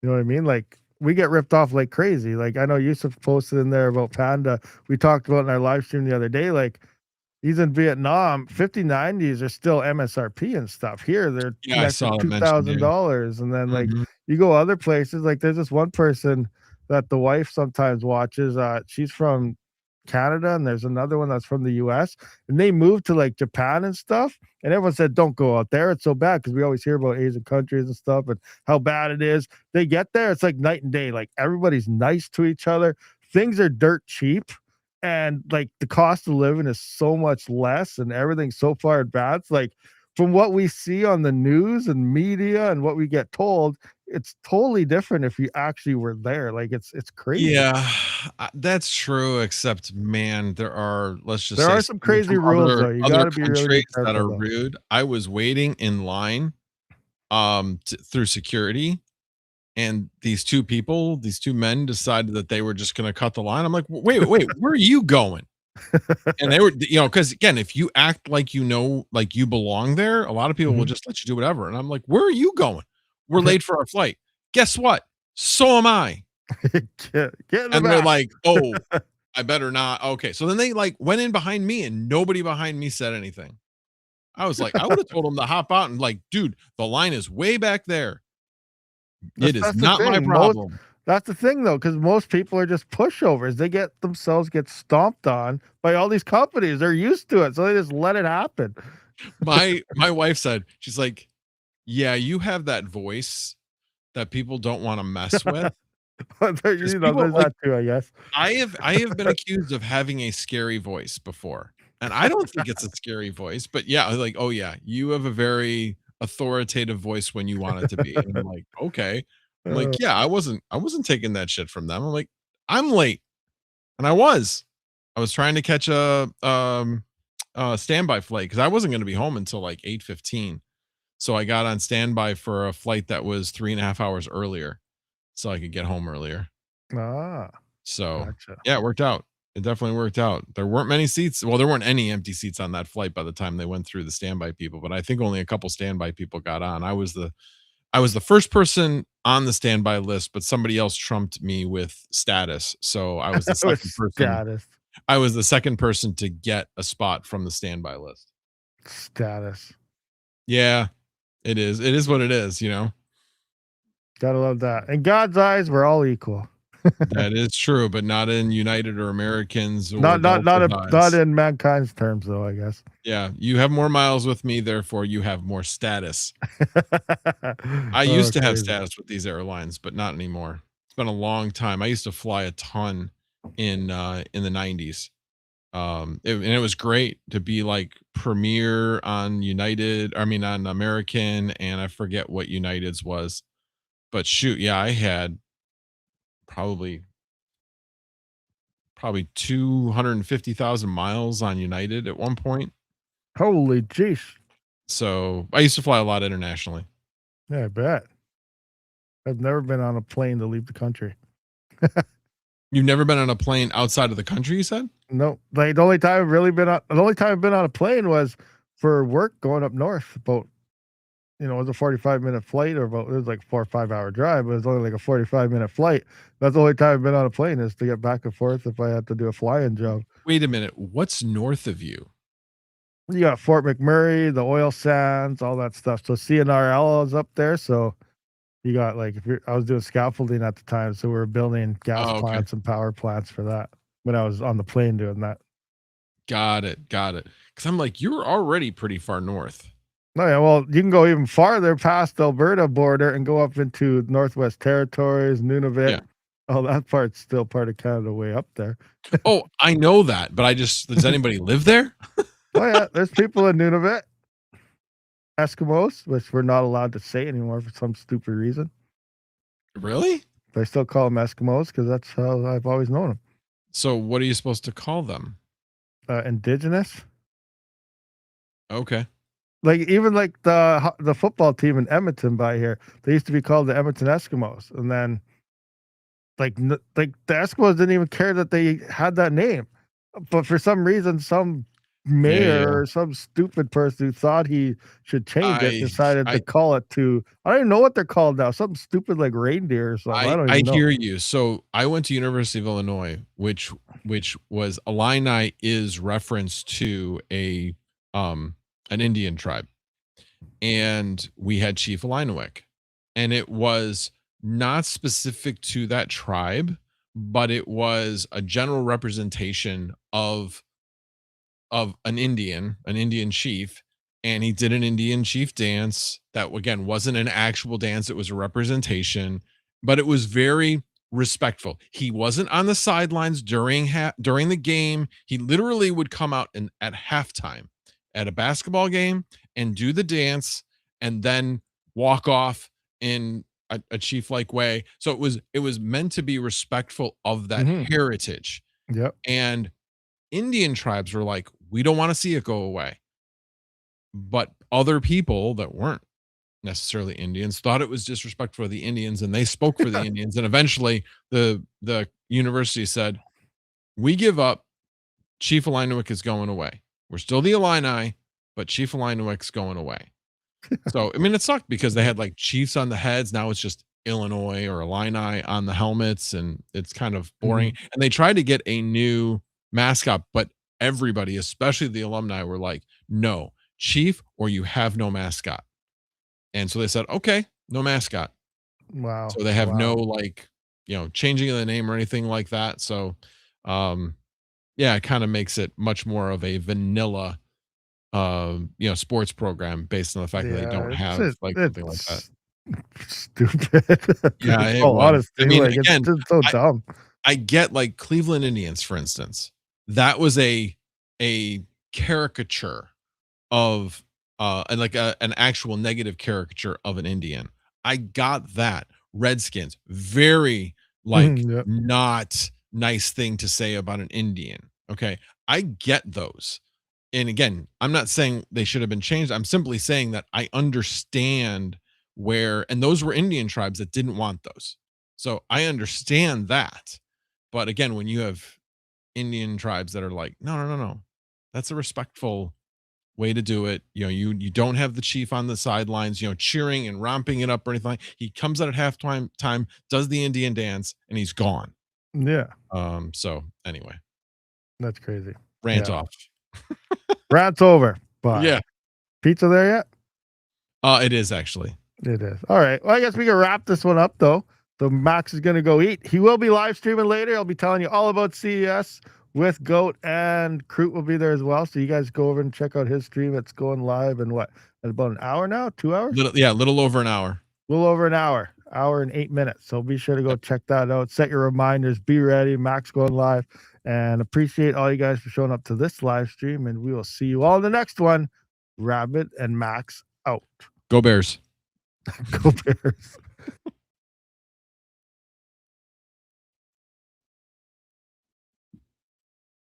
You know what I mean? Like, we get ripped off like crazy. Like, I know Yusuf posted in there about Panda. We talked about in our live stream the other day, like, he's in Vietnam, 5090s are still MSRP and stuff. Here, they're yeah, an I extra saw that mentioned, yeah. $2,000, and then, like, Mhm. you go other places, like, there's this one person that the wife sometimes watches, she's from Canada, and there's another one that's from the US, and they moved to, like, Japan and stuff, and everyone said, "Don't go out there, it's so bad because we always hear about Asian countries and stuff and how bad it is. They get there, it's like night and day, like, everybody's nice to each other, things are dirt cheap, and like the cost of living is so much less and everything's so far advanced. Like, from what we see on the news and media and what we get told, it's totally different if you actually were there. Like, it's crazy. Yeah, that's true, except, man, there are, let's just There say, are some someone crazy from rules though. You got other to be really countries be that careful are though. rude. I was waiting in line, through security, and these 2 men decided that they were just gonna cut the line. I'm like, Wait, where are you going?" And they were, because again, if you act like like you belong there, a lot of people will Mhm. just let you do whatever, and I'm like, "Where are you going?" "We're late for our flight." "Guess what? So am I." Get in the And they're back. like, "Oh, I better not." Okay, so then they, like, went in behind me, and nobody behind me said anything. I was like, I would have told them to hop out and, like, "Dude, the line is way back there. It is That's the not my thing. Most problem." That's the thing though, because most people are just pushovers. They get stomped on by all these companies. They're used to it, so they just let it happen. My wife said, she's like, "Yeah, you have that voice that people don't wanna mess with." But 'Cause people there's like, that too, I guess. I have been accused of having a scary voice before, and I don't think it's a scary voice, but yeah, like, "Oh, yeah, you have a very authoritative voice when you want it to be," and I'm like, "Okay." I'm Uh, like, "Yeah, I wasn't taking that shit from them." I'm like, "I'm late," and I was. I was trying to catch a standby flight because I wasn't gonna be home until, like, 8:15, so I got on standby for a flight that was 3.5 hours earlier, so I could get home earlier. ah, So, gotcha. yeah, it worked out. It definitely worked out. There weren't many seats. Well, there weren't any empty seats on that flight by the time they went through the standby people, but I think only a couple standby people got on. I was the first person on the standby list, but somebody else trumped me with status. So I was the It was second person. status, I was the second person to get a spot from the standby list. status. Yeah, it is. It is what it is. Gotta love that. In God's eyes, we're all equal. That is true, but not in United or Americans or Not Delta's not eyes. in mankind's terms, though, I guess. Yeah, you have more miles with me, therefore you have more status. I Oh, used to have crazy. status with these airlines, but not anymore. It's been a long time. I used to fly a ton in the 90s. And it was great to be like premier on United, I mean on American, and I forget what United's was. But shoot, yeah, I had probably probably 250,000 miles on United at one point. Holy jeez. So I used to fly a lot internationally. Yeah, I bet. I've never been on a plane to leave the country. You've never been on a plane outside of the country, you said? No, like, the only time I've been on a plane was for work going up north, about, it was a 45-minute flight, or about, it was like 4 or 5-hour drive, but it was only like a 45-minute flight. That's the only time I've been on a plane, is to get back and forth if I had to do a fly-in job. Wait a minute. What's north of you? You got Fort McMurray, the oil sands, all that stuff. So CNRL is up there. So you got, like, if you're I was doing scaffolding at the time, so we were building gas Oh, okay. plants and power plants for that when I was on the plane doing that. Got it. Got it. because I'm like, you're already pretty far north. Oh yeah, well, you can go even farther past the Alberta border and go up into Northwest Territories, Nunavut. Yeah. Oh, that part's still part of Canada way up there. Oh, I know that, but does anybody live there? Oh yeah, there's people in Nunavut, Eskimos, which we're not allowed to say anymore for some stupid reason. Really? But I still call them Eskimos because that's how I've always known them. So what are you supposed to call them? Indigenous. Okay. Like even like the football team in Edmonton by here, they used to be called the Edmonton Eskimos, and then like the Eskimos didn't even care that they had that name, but for some reason, some Yeah. mayor or some stupid person who thought he should change it I decided to I call it to I don't even know what they're called now, something stupid like reindeer or something. I don't I even know. hear you. So I went to University of Illinois, which was Illini is reference to an Indian tribe. And we had Chief Illiniwek. And it was not specific to that tribe, but it was a general representation of an Indian chief, and he did an Indian chief dance that again wasn't an actual dance, it was a representation, but it was very respectful. He wasn't on the sidelines during the game. He literally would come out and at halftime at a basketball game and do the dance and then walk off in a chief like way. So it was meant to be respectful of that Mhm. heritage. Yep. And Indian tribes were like, we don't want to see it go away. But other people that weren't necessarily Indians thought it was disrespectful for the Indians and they spoke for the Indians. And eventually the university said, we give up. Chief Illiniwek is going away. We're still the Illini, but Chief Illiniwek's going away. So, I mean, it sucked because they had like chiefs on the heads. Now it's just Illinois or Illini on the helmets, and it's kind of boring. Mhm. And they tried to get a new mascot, but everybody, especially the alumni, were like, no, chief, or you have no mascot. And so they said, okay, no mascot. Wow. So they have no Wow. like, changing of the name or anything like that. So, um, yeah, it kind of makes it much more of a vanilla sports program based on the fact that they Yeah, don't have like something like that. it's stupid. Yeah, In it all was. I honesty, mean, like, it's again, just so I dumb. I get like Cleveland Indians, for instance. That was a caricature of and like an actual negative caricature of an Indian. I got that. Redskins, very like Mhm, yep. not nice thing to say about an Indian. Okay. I get those. And again, I'm not saying they should have been changed. I'm simply saying that I understand and those were Indian tribes that didn't want those. So I understand that. But again, when you have Indian tribes that are like, no, no, no, no, that's a respectful way to do it. You don't have the chief on the sidelines, cheering and romping it up or anything. He comes out at halftime, does the Indian dance, and he's gone. Yeah, So anyway, that's crazy. rant Yeah. off. Rant's over. Bye. Yeah. Pizza there yet? It is actually. It is. All right. Well, I guess we can wrap this one up though. So Max is going to go eat. He will be live streaming later. I'll be telling you all about CES with Goat, and Kroot will be there as well. So you guys go over and check out his stream. It's going live in what? In about an hour now? 2 hours? Little over an hour. A little over an hour and 8 minutes. So be sure to go Yep. check that out. Set your reminders. Be ready. Max going live. And appreciate all you guys for showing up to this live stream. And we will see you all in the next one. Rabid and Max out. Go Bears. Go Bears.